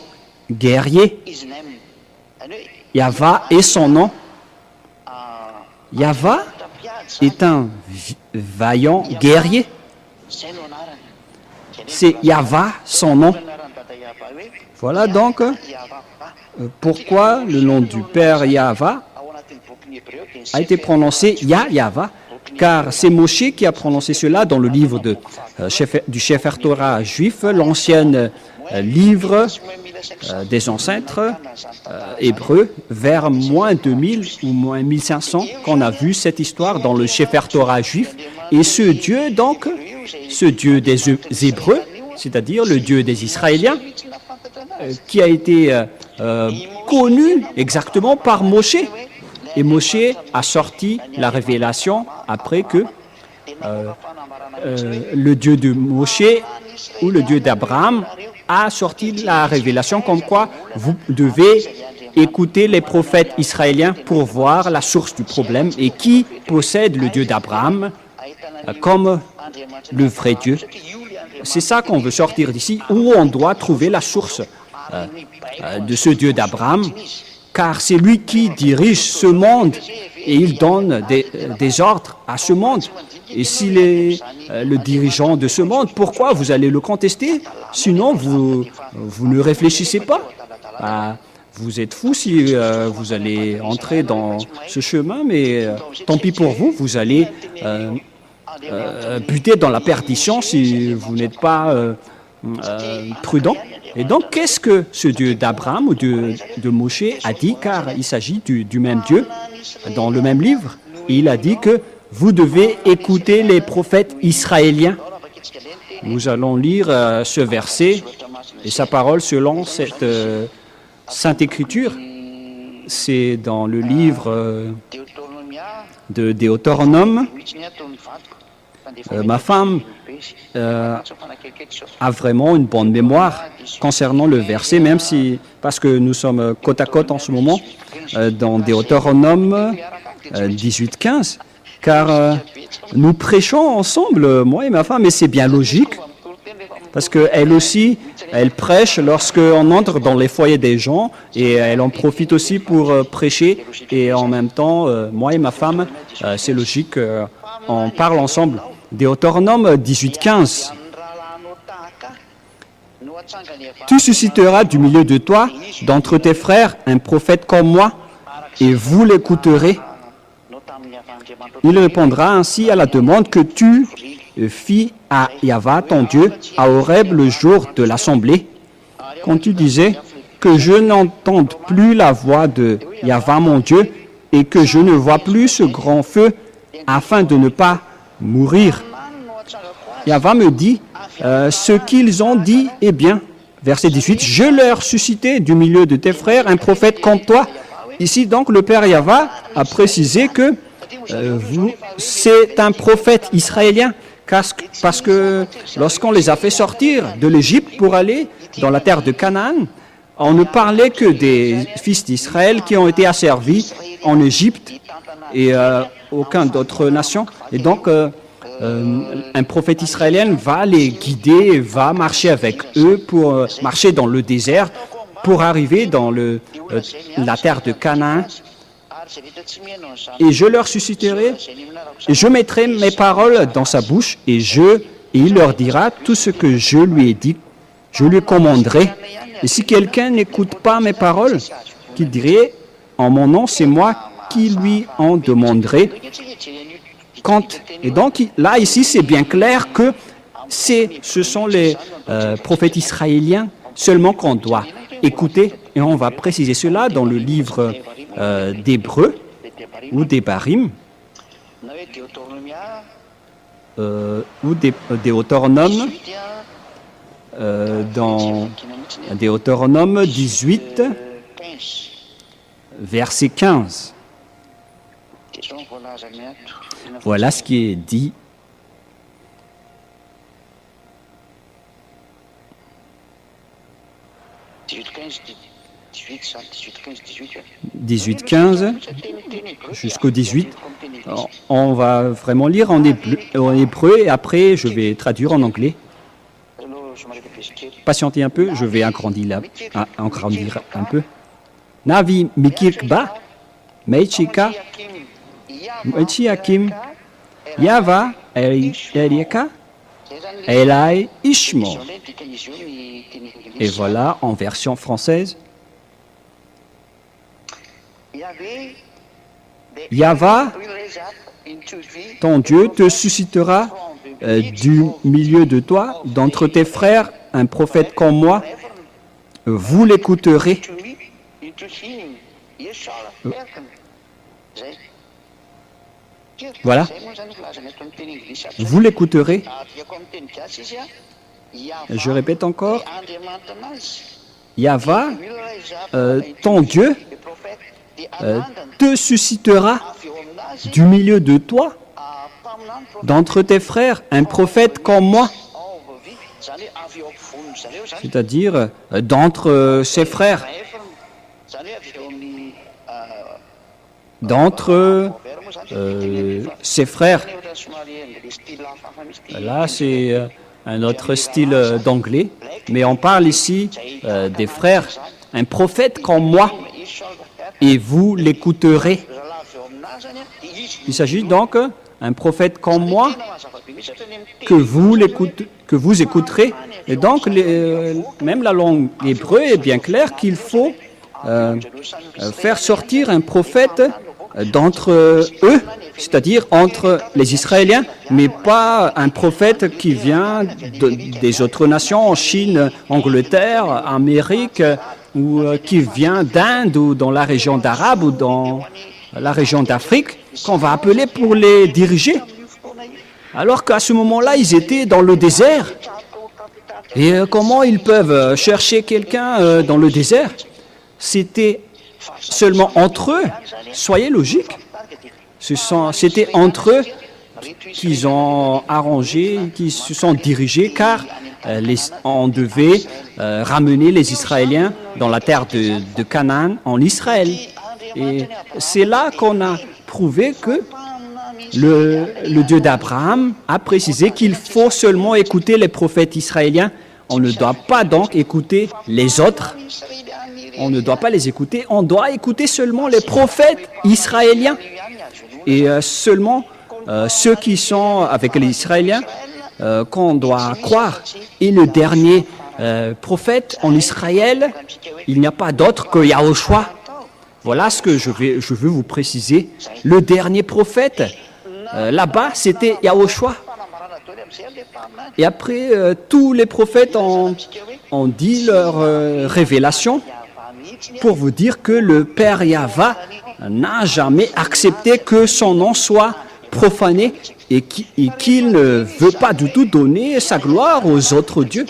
guerrier. Yahva est son nom. Yahva est un vaillant guerrier. C'est Yahva son nom. Voilà donc pourquoi le nom du Père Yahva a été prononcé Yahva, car c'est Moshe qui a prononcé cela dans le livre du Sefer Torah juif, l'ancien livre des ancêtres hébreux, vers moins 2000 ou moins 1500, qu'on a vu cette histoire dans le Sefer Torah juif. Et ce Dieu, donc, ce Dieu des Hébreux, c'est-à-dire le Dieu des Israéliens, qui a été connu exactement par Moshe. Et Moshe a sorti la révélation après que le Dieu de Moshe ou le Dieu d'Abraham a sorti la révélation comme quoi vous devez écouter les prophètes israéliens pour voir la source du problème et qui possède le Dieu d'Abraham comme le vrai Dieu. C'est ça qu'on veut sortir d'ici, où on doit trouver la source de ce Dieu d'Abraham, car c'est lui qui dirige ce monde et il donne des ordres à ce monde. Et s'il est le dirigeant de ce monde, pourquoi vous allez le contester? Sinon, vous ne réfléchissez pas. Vous êtes fous si vous allez entrer dans ce chemin, mais tant pis pour vous, vous allez buter dans la perdition si vous n'êtes pas prudent. Et donc, qu'est-ce que ce Dieu d'Abraham ou de Moshe a dit? Car il s'agit du même Dieu, dans le même livre. Il a dit que vous devez écouter les prophètes israéliens. Nous allons lire ce verset et sa parole selon cette Sainte Écriture. C'est dans le livre de Deutéronome. Ma femme a vraiment une bonne mémoire concernant le verset, même si, parce que nous sommes côte à côte en ce moment, dans Deutéronome 18-15. car nous prêchons ensemble, moi et ma femme, et c'est bien logique, parce qu'elle aussi, elle prêche lorsqu'on entre dans les foyers des gens, et elle en profite aussi pour prêcher, et en même temps, moi et ma femme, c'est logique, on parle ensemble. Deutéronome 18:15. Tu susciteras du milieu de toi, d'entre tes frères, un prophète comme moi, et vous l'écouterez. Il répondra ainsi à la demande que tu fis à Yahva, ton Dieu, à Horeb le jour de l'assemblée, quand tu disais que je n'entende plus la voix de Yahva, mon Dieu, et que je ne vois plus ce grand feu, afin de ne pas mourir. Yahva me dit, ce qu'ils ont dit est bien. Verset 18, je leur suscitai du milieu de tes frères un prophète comme toi. Ici donc le Père Yahva a précisé que c'est un prophète israélien, parce que lorsqu'on les a fait sortir de l'Égypte pour aller dans la terre de Canaan, on ne parlait que des fils d'Israël qui ont été asservis en Égypte et aucune autre nation. Et donc, un prophète israélien va les guider, va marcher avec eux pour marcher dans le désert, pour arriver dans la terre de Canaan. Et je leur susciterai, et je mettrai mes paroles dans sa bouche, et il leur dira tout ce que je lui ai dit, je lui commanderai. Et si quelqu'un n'écoute pas mes paroles, qu'il dirait, en mon nom, c'est moi qui lui en demanderai compte. Et donc, là, ici, c'est bien clair que ce sont les prophètes israéliens seulement qu'on doit écouter. Et on va préciser cela dans le livre d'Hébreux ou d'Hébarim, ou Deutéronome, dans Deutéronome 18, verset 15. Voilà ce qui est dit. « 18-15 jusqu'au 18. On va vraiment lire en hébreu et après je vais traduire en anglais. Patientez un peu, je vais agrandir un peu. Navi Mikirkba, Meichika, Meichiakim, Yahva, Eliaka, Elai Ishmo. Et voilà en version française. Yahva, ton Dieu, te suscitera du milieu de toi, d'entre tes frères, un prophète comme moi. Vous l'écouterez. Voilà. Vous l'écouterez. Je répète encore. Yahva, ton Dieu, te suscitera du milieu de toi, d'entre tes frères, un prophète comme moi. C'est-à-dire d'entre ses frères. D'entre ses frères. Là, c'est un autre style d'anglais, mais on parle ici des frères, un prophète comme moi, et vous l'écouterez. Il s'agit donc d'un prophète comme moi que vous écouterez. Et donc, même la langue hébreu est bien claire qu'il faut faire sortir un prophète d'entre eux, c'est-à-dire entre les Israéliens, mais pas un prophète qui vient des autres nations, en Chine, Angleterre, Amérique, ou qui vient d'Inde, ou dans la région d'Arabe, ou dans la région d'Afrique, qu'on va appeler pour les diriger. Alors qu'à ce moment-là, ils étaient dans le désert. Et comment ils peuvent chercher quelqu'un dans le désert? C'était seulement entre eux. Soyez logiques. C'était entre eux qu'ils ont arrangé, qu'ils se sont dirigés, car on devait ramener les Israéliens dans la terre de Canaan, en Israël. Et c'est là qu'on a prouvé que le Dieu d'Abraham a précisé qu'il faut seulement écouter les prophètes israéliens. On ne doit pas donc écouter les autres. On ne doit pas les écouter. On doit écouter seulement les prophètes israéliens. Et seulement ceux qui sont avec les Israéliens qu'on doit croire. Et le dernier prophète en Israël, il n'y a pas d'autre que Yahushua. Voilà ce que je veux vous préciser. Le dernier prophète, là-bas, c'était Yahushua. Et après, tous les prophètes ont dit leur révélation pour vous dire que le Père Yahva n'a jamais accepté que son nom soit profané et qu'il ne veut pas du tout donner sa gloire aux autres dieux.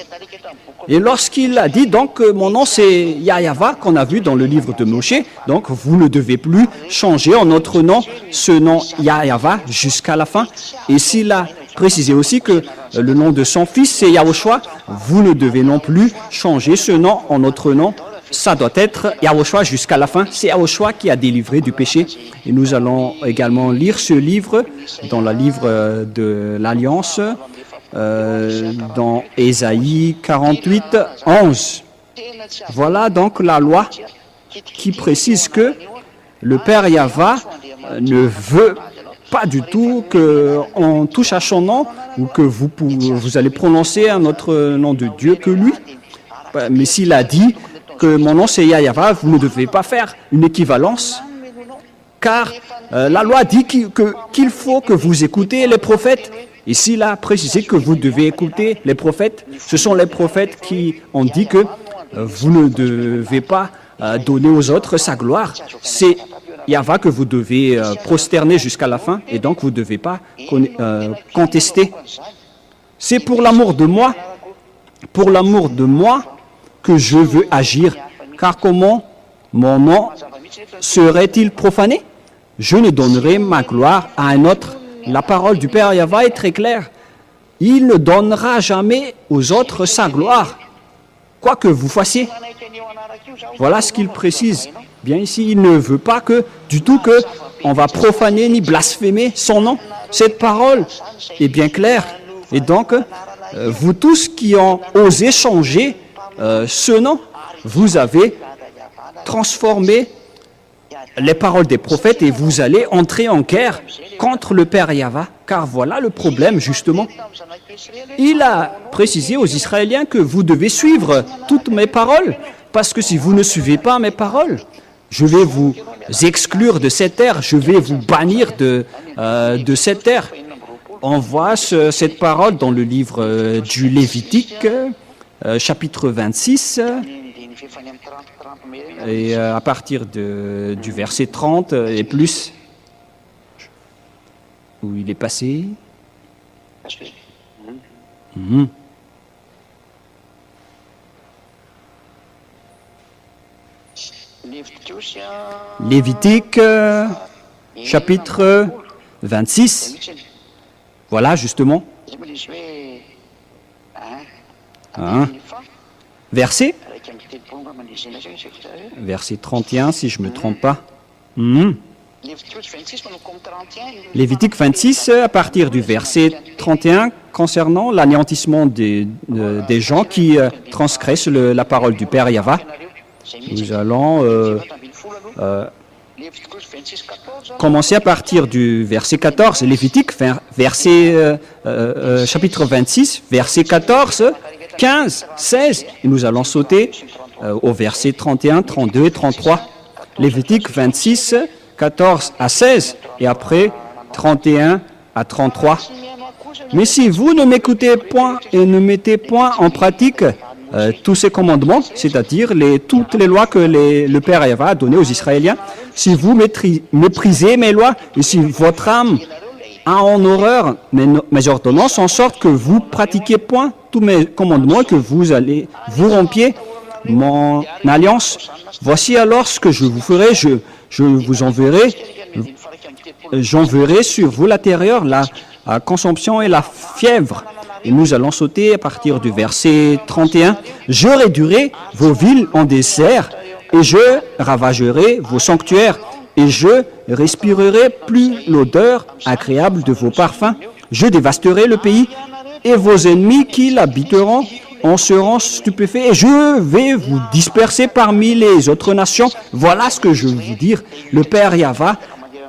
Et lorsqu'il a dit, donc, mon nom c'est Yahva, qu'on a vu dans le livre de Moshe, donc vous ne devez plus changer en notre nom ce nom Yahva jusqu'à la fin. Et s'il a précisé aussi que le nom de son fils c'est Yahushua, vous ne devez non plus changer ce nom en notre nom. Ça doit être Yahushua jusqu'à la fin. C'est Yahushua qui a délivré du péché. Et nous allons également lire ce livre dans le livre de l'Alliance, dans Ésaïe 48, 11. Voilà donc la loi qui précise que le Père Yahva ne veut pas du tout qu'on touche à son nom ou que vous allez prononcer un autre nom de Dieu que lui. Mais s'il a dit que mon nom c'est Yahva, vous ne devez pas faire une équivalence, car la loi dit qu'il faut que vous écoutez les prophètes. Et s'il a précisé que vous devez écouter les prophètes, ce sont les prophètes qui ont dit que vous ne devez pas donner aux autres sa gloire. C'est Yahva que vous devez prosterner jusqu'à la fin, et donc vous ne devez pas contester. C'est pour l'amour de moi que je veux agir, car comment mon nom serait-il profané? Je ne donnerai ma gloire à un autre. La parole du Père Yahva est très claire. Il ne donnera jamais aux autres sa gloire, quoi que vous fassiez. Voilà ce qu'il précise. Bien ici, il ne veut pas du tout qu'on va profaner ni blasphémer son nom. Cette parole est bien claire. Et donc, vous tous qui ont osé changer ce nom, vous avez transformé les paroles des prophètes et vous allez entrer en guerre contre le Père Yahva, car voilà le problème justement. Il a précisé aux Israéliens que vous devez suivre toutes mes paroles, parce que si vous ne suivez pas mes paroles, je vais vous exclure de cette terre, je vais vous bannir de cette terre. On voit cette parole dans le livre du Lévitique, chapitre 26, et à partir du verset 30 et plus, où il est passé. Lévitique, chapitre 26. Voilà, justement. Verset 31, si je ne me trompe pas. Lévitique 26, à partir du verset 31, concernant l'anéantissement des gens qui transgressent la parole du Père Yahva. Nous allons commencer à partir du verset 14, Lévitique, chapitre 26, verset 14, 15, 16, et nous allons sauter au verset 31, 32 et 33. Lévitique 26, 14 à 16, et après 31 à 33. Mais si vous ne m'écoutez point et ne mettez point en pratique tous ces commandements, c'est-à-dire toutes les lois que le Père Yahva a données aux Israéliens, si vous méprisez mes lois et si votre âme a en horreur mes ordonnances, en sorte que vous pratiquiez point tous mes commandements et que vous rompiez mon alliance, voici alors ce que je vous ferai, je vous enverrai, j'enverrai sur vous la terreur, la consomption et la fièvre. Et nous allons sauter à partir du verset 31. Je réduirai vos villes en désert et je ravagerai vos sanctuaires et je respirerai plus l'odeur agréable de vos parfums. Je dévasterai le pays et vos ennemis qui l'habiteront en seront stupéfaits et je vais vous disperser parmi les autres nations. Voilà ce que je veux vous dire. Le Père Yahva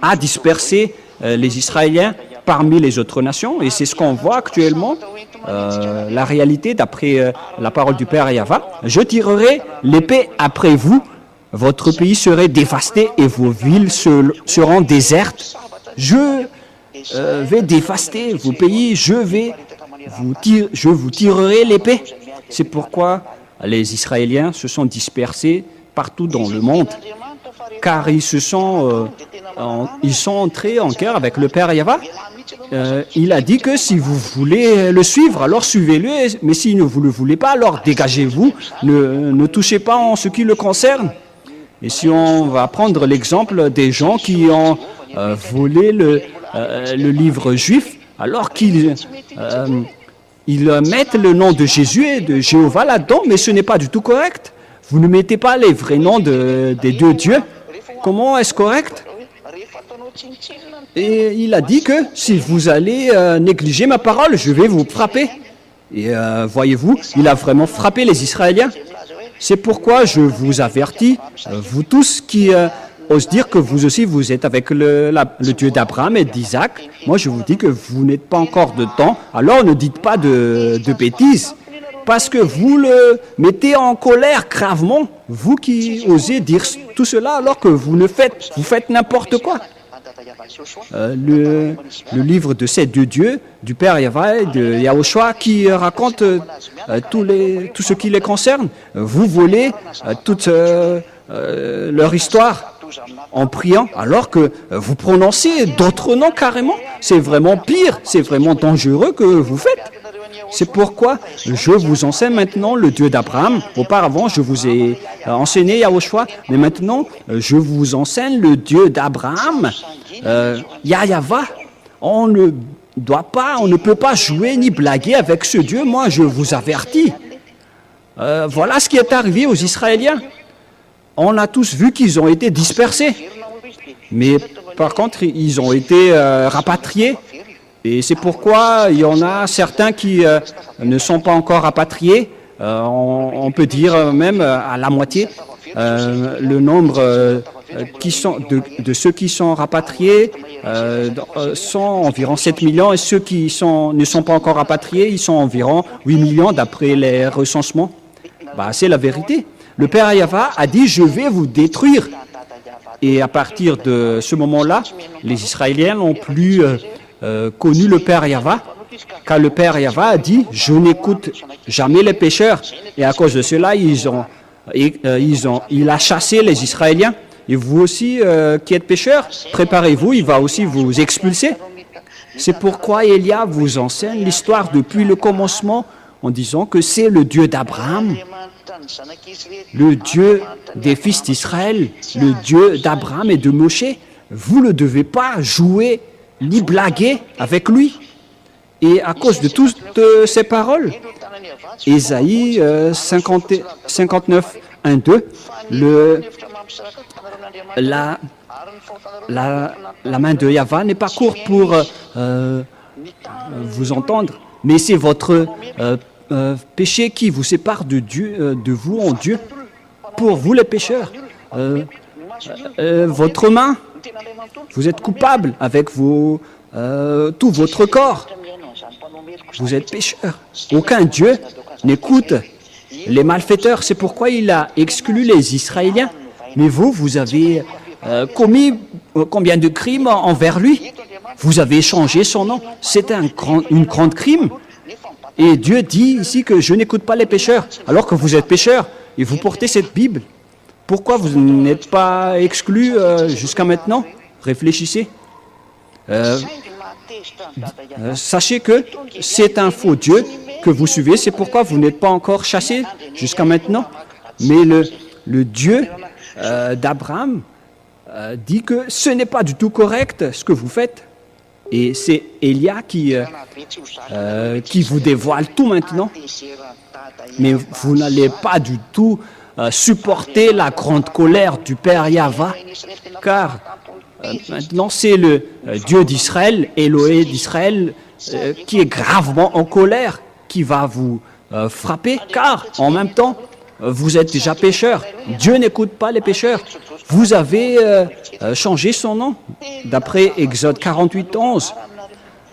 a dispersé les Israéliens parmi les autres nations et c'est ce qu'on voit actuellement, la réalité d'après la parole du Père Yahva. Je tirerai l'épée après vous, votre pays serait dévasté et vos villes seront désertes. Je vais dévaster vos pays, je vous tirerai l'épée. C'est pourquoi les Israéliens se sont dispersés partout dans le monde, car ils sont entrés en guerre avec le Père Yahva. Il a dit que si vous voulez le suivre, alors suivez-le, mais si vous ne le voulez pas, alors dégagez-vous, ne touchez pas en ce qui le concerne. Et si on va prendre l'exemple des gens qui ont volé le livre juif, alors qu'ils mettent le nom de Jésus et de Jéhovah là-dedans, mais ce n'est pas du tout correct. Vous ne mettez pas les vrais noms des deux dieux. Comment est-ce correct? Et il a dit que si vous allez négliger ma parole, je vais vous frapper. Et voyez-vous, il a vraiment frappé les Israéliens. C'est pourquoi je vous avertis, vous tous qui osent dire que vous aussi vous êtes avec le Dieu d'Abraham et d'Isaac. Moi je vous dis que vous n'êtes pas encore de temps, alors ne dites pas de bêtises. Parce que vous le mettez en colère gravement, vous qui osez dire tout cela alors que vous faites n'importe quoi. Le livre de ces deux dieux, du Père Yahva et de Yahushua, qui raconte tout ce qui les concerne. Vous volez toute leur histoire en priant, alors que vous prononcez d'autres noms carrément. C'est vraiment pire, c'est vraiment dangereux que vous faites. C'est pourquoi je vous enseigne maintenant le Dieu d'Abraham. Auparavant, je vous ai enseigné Yahushua, mais maintenant, je vous enseigne le Dieu d'Abraham. Yahva, on ne peut pas jouer ni blaguer avec ce Dieu. Moi, je vous avertis. Voilà ce qui est arrivé aux Israéliens. On a tous vu qu'ils ont été dispersés. Mais par contre, ils ont été rapatriés. Et c'est pourquoi il y en a certains qui ne sont pas encore rapatriés. On peut dire même à la moitié. Le nombre de ceux qui sont rapatriés sont environ 7 millions et ceux qui ne sont pas encore rapatriés, ils sont environ 8 millions d'après les recensements. C'est la vérité. Le Père Yahva a dit « Je vais vous détruire ». Et à partir de ce moment-là, les Israéliens n'ont plus connu le Père Yahva, car le Père Yahva a dit « Je n'écoute jamais les pécheurs ». Et à cause de cela, il a chassé les Israéliens. Et vous aussi qui êtes pécheurs, préparez-vous, il va aussi vous expulser. C'est pourquoi Élia vous enseigne l'histoire depuis le commencement en disant que c'est le Dieu d'Abraham, le Dieu des fils d'Israël, le Dieu d'Abraham et de Moshe. Vous ne devez pas jouer ni blaguer avec lui. Et à cause de toutes ces paroles, Ésaïe 59, 1, 2, la main de Yahva n'est pas courte pour vous entendre, mais c'est votre péché qui vous sépare de Dieu, de vous en Dieu. Pour vous les pécheurs, votre main, vous êtes coupable avec tout votre corps. Vous êtes pécheurs. Aucun Dieu n'écoute les malfaiteurs. C'est pourquoi il a exclu les Israéliens. Mais vous avez commis combien de crimes envers lui? Vous avez changé son nom. C'est une grande crime. Et Dieu dit ici que je n'écoute pas les pécheurs, alors que vous êtes pécheurs et vous portez cette Bible. Pourquoi vous n'êtes pas exclus jusqu'à maintenant? Réfléchissez. Sachez que c'est un faux Dieu que vous suivez, c'est pourquoi vous n'êtes pas encore chassés jusqu'à maintenant. Mais le Dieu d'Abraham dit que ce n'est pas du tout correct ce que vous faites. Et c'est Élia qui vous dévoile tout maintenant. Mais vous n'allez pas du tout supporter la grande colère du Père Yahva, car maintenant c'est le Dieu d'Israël, Elohé d'Israël, qui est gravement en colère, qui va vous frapper, car en même temps, vous êtes déjà pécheurs. Dieu n'écoute pas les pécheurs. Vous avez changé son nom. D'après Exode 48, 11,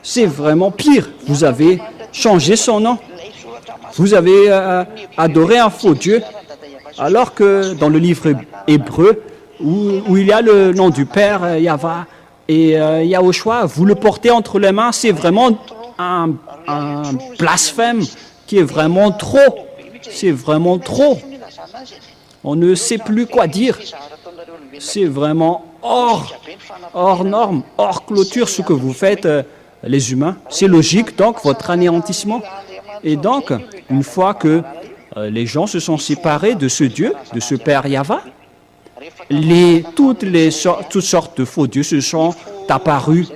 c'est vraiment pire. Vous avez changé son nom. Vous avez adoré un faux Dieu, alors que dans le livre hébreu, où il y a le nom du Père Yahva et Yahushua, vous le portez entre les mains, c'est vraiment un blasphème qui est vraiment trop. C'est vraiment trop. On ne sait plus quoi dire. C'est vraiment hors norme, hors clôture ce que vous faites, les humains. C'est logique, donc, votre anéantissement. Et donc, une fois que les gens se sont séparés de ce Dieu, de ce Père Yahva, toutes sortes de faux dieux se sont apparus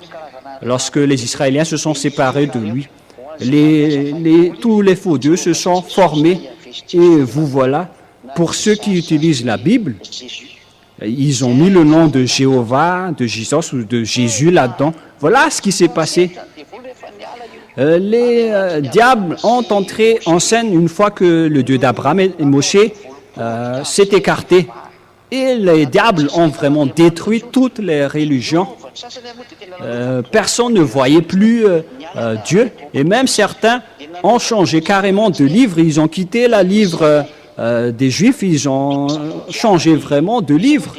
lorsque les Israéliens se sont séparés de lui. Tous les faux dieux se sont formés. Et vous voilà, pour ceux qui utilisent la Bible, ils ont mis le nom de Jéhovah, de Jésus ou de Jésus là-dedans. Voilà ce qui s'est passé. Les diables ont entré en scène une fois que le Dieu d'Abraham et Moshe s'est écarté. Et les diables ont vraiment détruit toutes les religions. Personne ne voyait plus Dieu. Et même certains ont changé carrément de livre. Ils ont quitté le livre des Juifs. Ils ont changé vraiment de livre.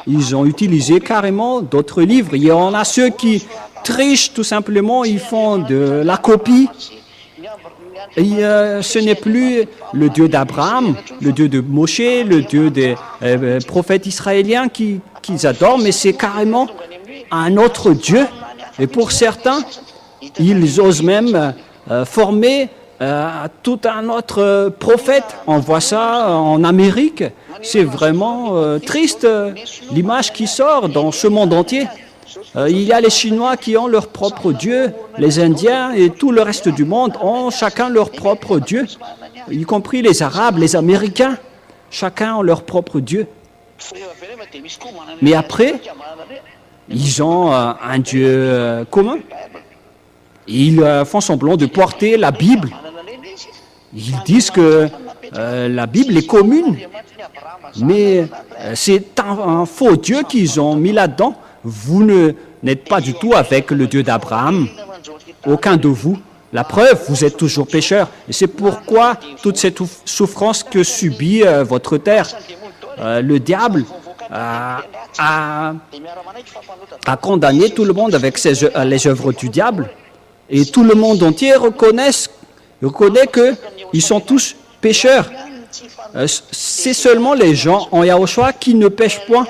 Ils ont utilisé carrément d'autres livres. Il y en a ceux qui trichent tout simplement. Ils font de la copie. Et, ce n'est plus le Dieu d'Abraham, le Dieu de Moshe, le Dieu des prophètes israéliens qu'ils adorent, mais c'est carrément un autre Dieu. Et pour certains, ils osent même former tout un autre prophète. On voit ça en Amérique. C'est vraiment triste l'image qui sort dans ce monde entier. Il y a les Chinois qui ont leur propre Dieu, les Indiens et tout le reste du monde ont chacun leur propre Dieu, y compris les Arabes, les Américains, chacun ont leur propre Dieu. Mais après, ils ont un Dieu commun. Ils font semblant de porter la Bible. Ils disent que la Bible est commune, mais c'est un faux Dieu qu'ils ont mis là-dedans. Vous n'êtes pas du tout avec le Dieu d'Abraham, aucun de vous. La preuve, vous êtes toujours pécheurs. Et c'est pourquoi toute cette souffrance que subit votre terre. Le diable a condamné tout le monde avec les œuvres du diable. Et tout le monde entier reconnaît qu'ils sont tous pécheurs. C'est seulement les gens en Yahushua qui ne pêchent point.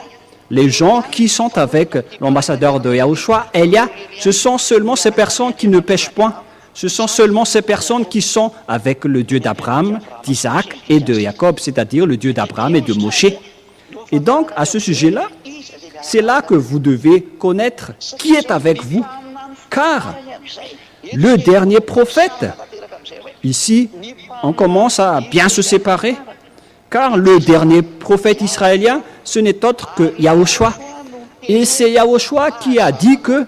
Les gens qui sont avec l'ambassadeur de Yahushua, Elia, ce sont seulement ces personnes qui ne pêchent point. Ce sont seulement ces personnes qui sont avec le Dieu d'Abraham, d'Isaac et de Jacob, c'est-à-dire le Dieu d'Abraham et de Moshe. Et donc, à ce sujet-là, c'est là que vous devez connaître qui est avec vous. Car le dernier prophète, ici, on commence à bien se séparer. Car le dernier prophète israélien, ce n'est autre que Yahushua. Et c'est Yahushua qui a dit que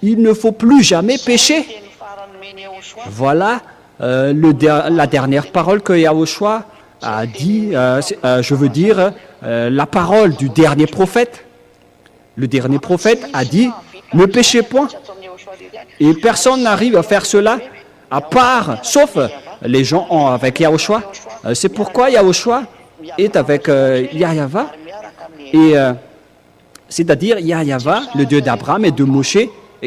il ne faut plus jamais pécher. Voilà la dernière parole que Yahushua a dit, je veux dire, la parole du dernier prophète. Le dernier prophète a dit, ne péchez point. Et personne n'arrive à faire cela, à part, sauf les gens avec Yahushua. C'est pourquoi Yahushua est avec Yahva, et c'est-à-dire Yahva, le Dieu d'Abraham et de Moshe,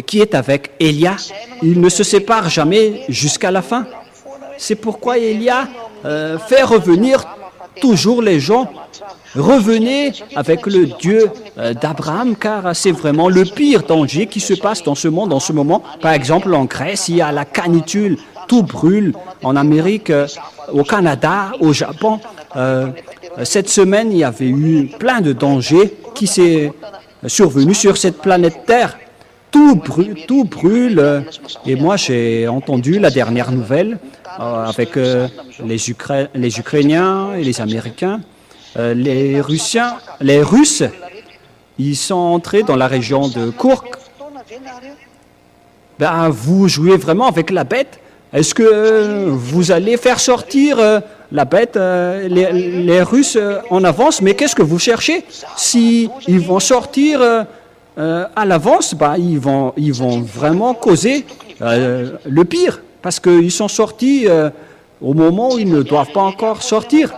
qui est avec Elia. Il ne se sépare jamais jusqu'à la fin. C'est pourquoi Elia fait revenir toujours les gens. Revenez avec le Dieu d'Abraham, car c'est vraiment le pire danger qui se passe dans ce monde en ce moment. Par exemple, en Grèce, il y a la canicule, tout brûle. En Amérique, au Canada, au Japon, cette semaine, il y avait eu plein de dangers qui s'est survenu sur cette planète Terre. tout brûle. Et moi, j'ai entendu la dernière nouvelle avec les Ukrainiens et les Américains. Les Russes, ils sont entrés dans la région de Koursk. Ben, vous jouez vraiment avec la bête. Est-ce que vous allez faire sortir la bête, les Russes en avance? Mais qu'est-ce que vous cherchez? Si ils vont sortir à l'avance, ben, ils vont vraiment causer le pire, parce qu'ils sont sortis au moment où ils ne doivent pas encore sortir.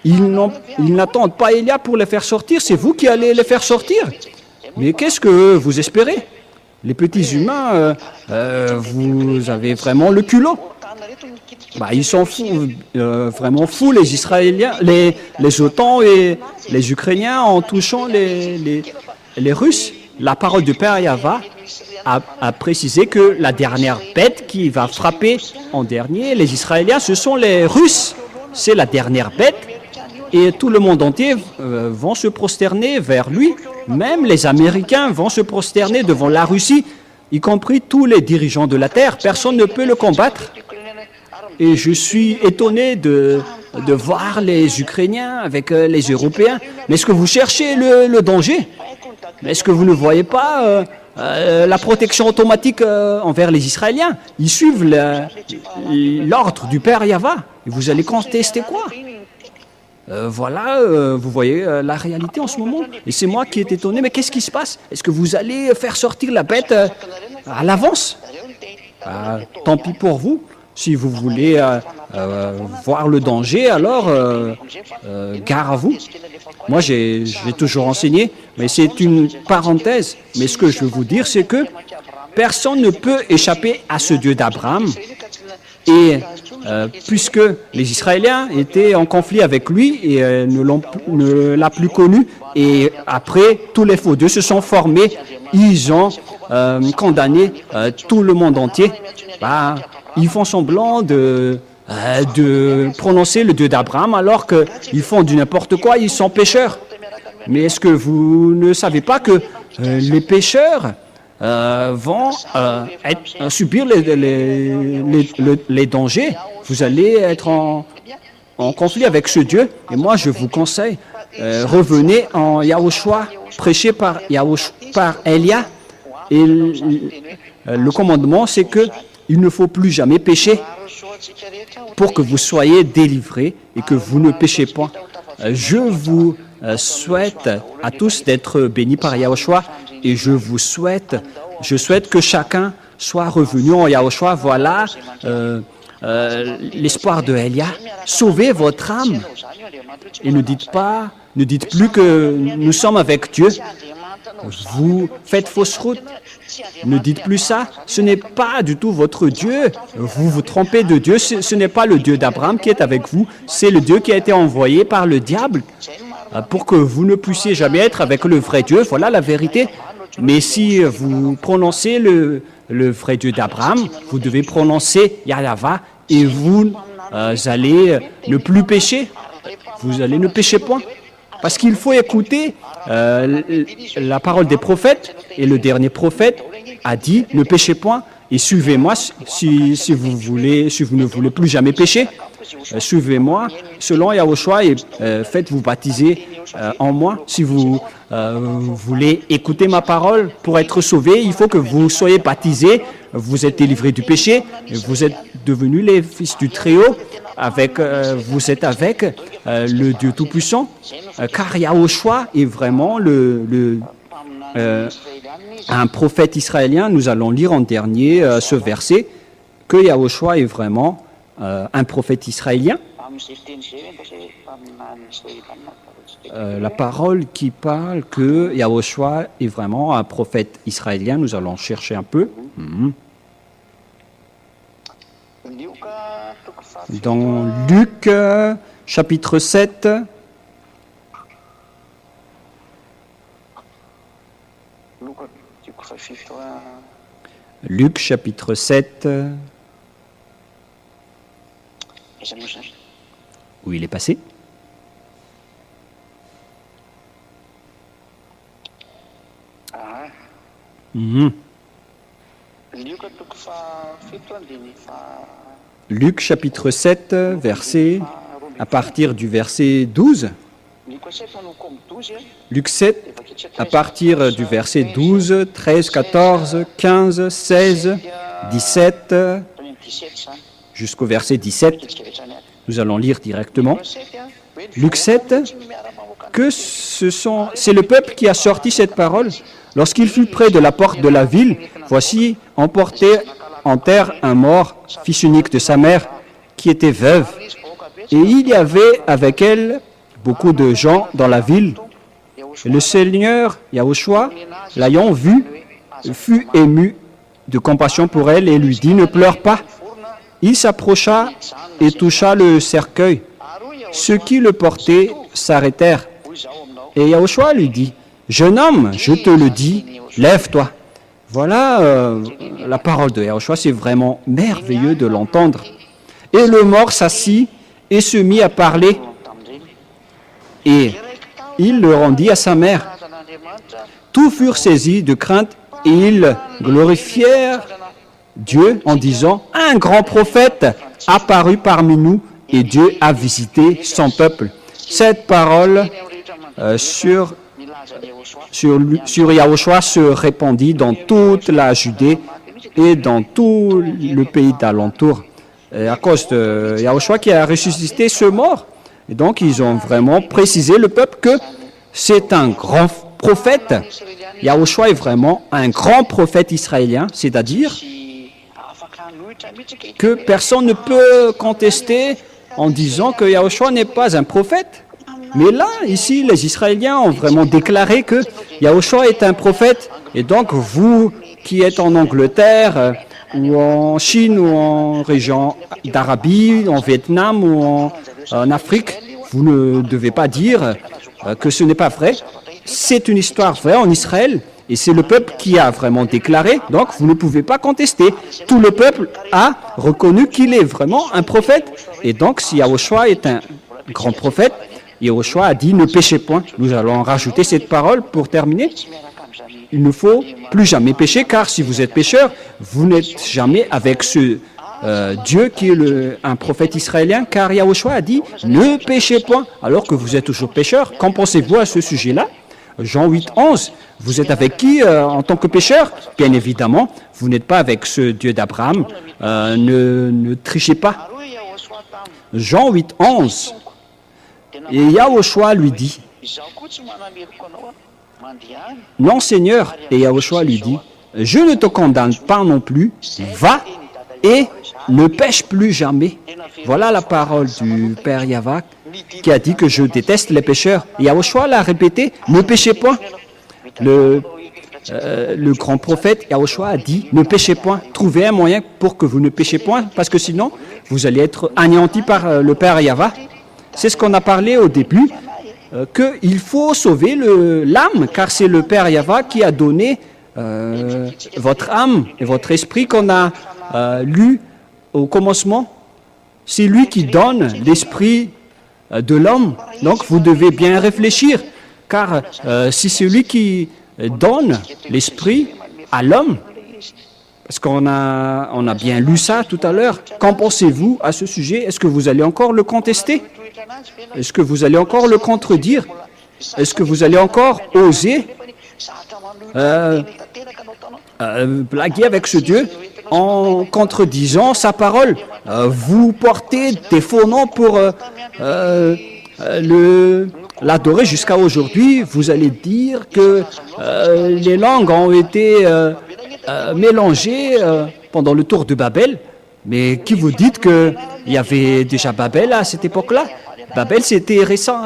Ils n'attendent pas Elia pour les faire sortir, c'est vous qui allez les faire sortir. Mais qu'est-ce que vous espérez? Les petits humains, vous avez vraiment le culot. Bah, ils sont fous, vraiment fous, les Israéliens, les OTAN et les Ukrainiens en touchant les Russes. La parole du Père Yahva a précisé que la dernière bête qui va frapper en dernier les Israéliens, ce sont les Russes. C'est la dernière bête. Et tout le monde entier vont se prosterner vers lui. Même les Américains vont se prosterner devant la Russie, y compris tous les dirigeants de la terre. Personne ne peut le combattre. Et je suis étonné de voir les Ukrainiens avec les Européens. Mais est-ce que vous cherchez le danger? Mais est-ce que vous ne voyez pas la protection automatique envers les Israéliens? Ils suivent l'ordre du Père Yahva. Et vous allez contester quoi? Voilà, vous voyez la réalité en ce moment. Et c'est moi qui est étonné. Mais qu'est-ce qui se passe? Est-ce que vous allez faire sortir la bête à l'avance? Tant pis pour vous. Si vous voulez voir le danger, alors gare à vous. Moi, j'ai toujours enseigné, mais c'est une parenthèse. Mais ce que je veux vous dire, c'est que personne ne peut échapper à ce Dieu d'Abraham. Et puisque les Israéliens étaient en conflit avec lui et ne l'a plus connu, et après, tous les faux dieux se sont formés, ils ont condamné tout le monde entier. Ils font semblant de prononcer le Dieu d'Abraham alors qu'ils font du n'importe quoi, ils sont pécheurs. Mais est-ce que vous ne savez pas que les pécheurs vont subir les dangers? Vous allez être en conflit avec ce Dieu. Et moi, je vous conseille, revenez en Yahushua, prêché par Elia. Et le commandement, c'est que il ne faut plus jamais pécher pour que vous soyez délivrés et que vous ne péchez pas. Je vous souhaite à tous d'être bénis par Yahushua et je souhaite que chacun soit revenu en Yahushua. Voilà l'espoir de Elia. Sauvez votre âme et ne dites plus que nous sommes avec Dieu. Vous faites fausse route. Ne dites plus ça. Ce n'est pas du tout votre Dieu. Vous vous trompez de Dieu. Ce n'est pas le Dieu d'Abraham qui est avec vous. C'est le Dieu qui a été envoyé par le diable pour que vous ne puissiez jamais être avec le vrai Dieu. Voilà la vérité. Mais si vous prononcez le vrai Dieu d'Abraham, vous devez prononcer Yahva et vous allez ne plus pécher. Vous allez ne pécher point. Parce qu'il faut écouter la parole des prophètes. Et le dernier prophète a dit, ne péchez point et suivez-moi si vous ne voulez plus jamais pécher. Suivez-moi selon Yahushua et faites-vous baptiser en moi. Si vous voulez écouter ma parole pour être sauvé, il faut que vous soyez baptisés. Vous êtes délivrés du péché. Vous êtes devenus les fils du Très-Haut. Vous êtes avec le Dieu Tout-Puissant. Car Yahushua est vraiment un prophète israélien. Nous allons lire en dernier ce verset, que Yahushua est vraiment un prophète israélien. La parole qui parle que Yahushua est vraiment un prophète israélien. Nous allons chercher un peu. Dans Luc, chapitre 7. Luc, chapitre 7. Où il est passé? Mhm. Luc chapitre 7, verset, à partir du verset 12. Luc 7, à partir du verset 12, 13, 14, 15, 16, 17, jusqu'au verset 17. Nous allons lire directement. Luc 7, c'est le peuple qui a sorti cette parole. Lorsqu'il fut près de la porte de la ville, voici, emporté en terre un mort, fils unique de sa mère, qui était veuve. Et il y avait avec elle beaucoup de gens dans la ville. Et le Seigneur, Yahushua, l'ayant vue, fut ému de compassion pour elle et lui dit, « Ne pleure pas. » Il s'approcha et toucha le cercueil. Ceux qui le portaient s'arrêtèrent. Et Yahushua lui dit, « Jeune homme, je te le dis, lève-toi. » Voilà la parole de Yahushua, c'est vraiment merveilleux de l'entendre. Et le mort s'assit et se mit à parler. Et il le rendit à sa mère. Tous furent saisis de crainte et ils glorifièrent Dieu en disant, « Un grand prophète apparut parmi nous et Dieu a visité son peuple. » Cette parole sur Yahushua se répandit dans toute la Judée et dans tout le pays d'alentour. À cause de Yahushua qui a ressuscité ce mort. Et donc, ils ont vraiment précisé le peuple que c'est un grand prophète. Yahushua est vraiment un grand prophète israélien, c'est-à-dire que personne ne peut contester en disant que Yahushua n'est pas un prophète. Mais là, ici, les Israéliens ont vraiment déclaré que Yahushua est un prophète. Et donc, vous qui êtes en Angleterre, ou en Chine, ou en région d'Arabie, en Vietnam, ou en Afrique, vous ne devez pas dire que ce n'est pas vrai. C'est une histoire vraie en Israël, et c'est le peuple qui a vraiment déclaré, donc vous ne pouvez pas contester. Tout le peuple a reconnu qu'il est vraiment un prophète. Et donc, si Yahushua est un grand prophète, Yahushua a dit « Ne péchez point ». Nous allons rajouter cette parole pour terminer. Il ne faut plus jamais pécher, car si vous êtes pécheur, vous n'êtes jamais avec ce Dieu qui est un prophète israélien, car Yahushua a dit « Ne péchez point », alors que vous êtes toujours pécheur. Qu'en pensez-vous à ce sujet-là? Jean 8, 11, vous êtes avec qui en tant que pécheur? Bien évidemment, vous n'êtes pas avec ce Dieu d'Abraham. Ne trichez pas. Jean 8, 11. Et Yahushua lui dit, « Non, Seigneur. » Et Yahushua lui dit, « Je ne te condamne pas non plus. Va et ne pêche plus jamais. » Voilà la parole du Père Yahweh qui a dit que je déteste les pécheurs. Et Yahushua l'a répété, « Ne péchez point. » Le grand prophète Yahushua a dit, « Ne péchez point. Trouvez un moyen pour que vous ne péchez point, parce que sinon, vous allez être anéantis par le Père Yahweh. » C'est ce qu'on a parlé au début, qu'il faut sauver l'âme, car c'est le Père Yahweh qui a donné votre âme et votre esprit qu'on a lu au commencement. C'est lui qui donne l'esprit de l'homme. Donc vous devez bien réfléchir, car si c'est lui qui donne l'esprit à l'homme, parce qu'on a bien lu ça tout à l'heure, qu'en pensez-vous à ce sujet? Est-ce que vous allez encore le contester? Est-ce que vous allez encore le contredire? Est-ce que vous allez encore oser blaguer avec ce Dieu en contredisant sa parole? Vous portez des faux noms pour l'adorer jusqu'à aujourd'hui. Vous allez dire que les langues ont été mélangées pendant le tour de Babel. Mais qui vous dites qu'il y avait déjà Babel à cette époque-là? Babel, c'était récent.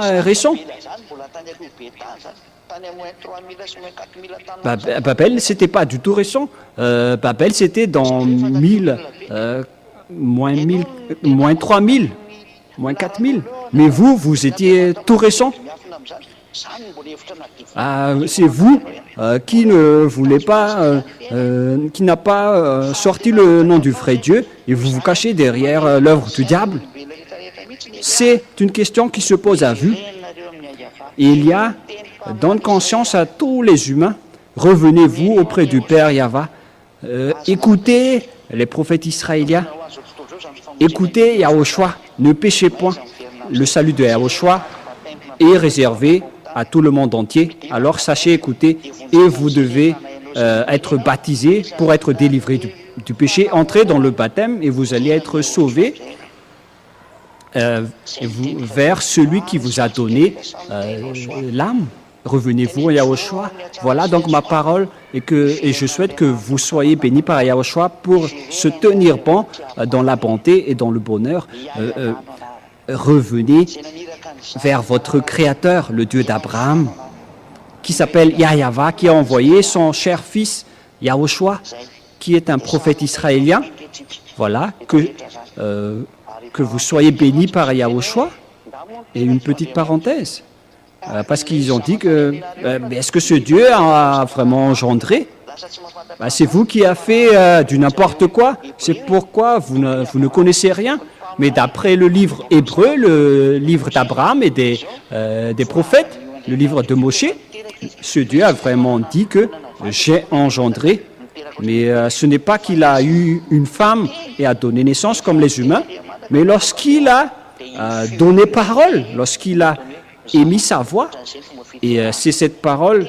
Babel, c'était pas du tout récent. Babel, c'était dans moins 3000, moins 4000. Mais vous étiez tout récent. C'est vous qui ne voulez pas, qui n'a pas sorti le nom du vrai Dieu et vous vous cachez derrière l'œuvre du diable. C'est une question qui se pose à vous. Il y a, donne conscience à tous les humains Revenez-vous auprès du Père Yahva. Écoutez les prophètes israéliens. Écoutez Yahushua. Ne péchez point. Le salut de Yahushua est réservé à tout le monde entier. Alors sachez écouter et vous devez être baptisé pour être délivré du péché. Entrez dans le baptême et vous allez être sauvés vers celui qui vous a donné l'âme. Revenez-vous à Yahushua. Voilà donc ma parole et je souhaite que vous soyez bénis par Yahushua pour se tenir bon dans la bonté et dans le bonheur. Revenez vers votre Créateur, le Dieu d'Abraham, qui s'appelle Yahva, qui a envoyé son cher fils Yahushua, qui est un prophète israélien. Voilà, que vous soyez bénis par Yahushua. Et une petite parenthèse, parce qu'ils ont dit que, est-ce que ce Dieu a vraiment engendré? C'est vous qui avez fait du n'importe quoi. C'est pourquoi vous ne connaissez rien. Mais d'après le livre hébreu, le livre d'Abraham et des prophètes, le livre de Moshe, ce Dieu a vraiment dit que j'ai engendré. Mais ce n'est pas qu'il a eu une femme et a donné naissance comme les humains, mais lorsqu'il a donné parole, lorsqu'il a émis sa voix, et c'est cette parole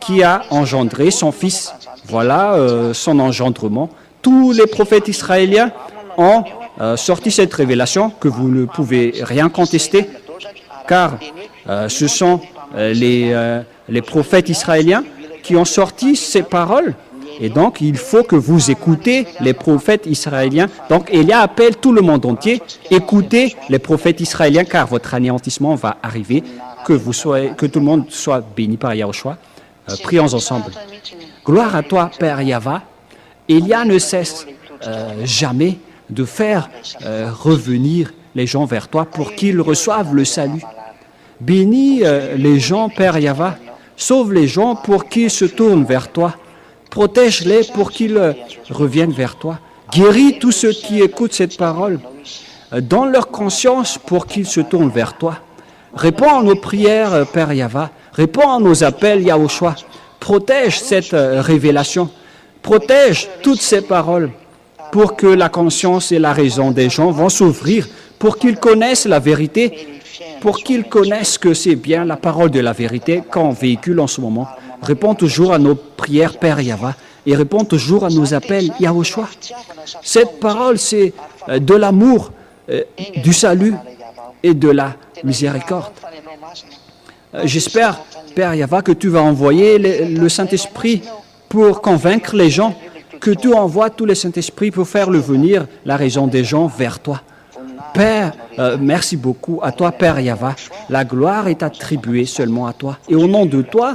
qui a engendré son fils. Voilà son engendrement. Tous les prophètes israéliens ont sorti cette révélation que vous ne pouvez rien contester, car ce sont les prophètes israéliens qui ont sorti ces paroles. Et donc, il faut que vous écoutez les prophètes israéliens. Donc, Élia appelle tout le monde entier, écoutez les prophètes israéliens, car votre anéantissement va arriver, que tout le monde soit béni par Yahushua. Prions ensemble. Gloire à toi, Père Yahva. Élia ne cesse jamais de faire revenir les gens vers toi pour qu'ils reçoivent le salut. Bénis les gens, Père Yahva. Sauve les gens pour qu'ils se tournent vers toi. Protège-les pour qu'ils reviennent vers toi. Guéris tous ceux qui écoutent cette parole. Donne leur conscience pour qu'ils se tournent vers toi. Réponds à nos prières, Père Yahva. Réponds à nos appels, Yahushua. Protège cette révélation. Protège toutes ces paroles pour que la conscience et la raison des gens vont s'ouvrir, pour qu'ils connaissent la vérité, pour qu'ils connaissent que c'est bien la parole de la vérité qu'on véhicule en ce moment. Réponds toujours à nos prières, Père Yahva, et réponds toujours à nos appels, Yahushua. Cette parole, c'est de l'amour, du salut et de la miséricorde. J'espère, Père Yahva, que tu vas envoyer le Saint-Esprit pour convaincre les gens, que tu envoies tous les Saint-Esprit pour faire venir la raison des gens vers toi. Père, merci beaucoup à toi, Père Yahva. La gloire est attribuée seulement à toi. Et au nom de toi,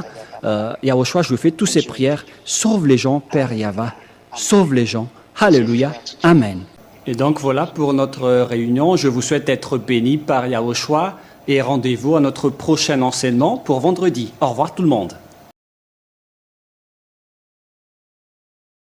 Yahushua, je fais toutes ces prières. Sauve les gens, Père Yahva. Sauve les gens. Alléluia. Amen. Et donc voilà pour notre réunion. Je vous souhaite être bénis par Yahushua et rendez-vous à notre prochain enseignement pour vendredi. Au revoir tout le monde.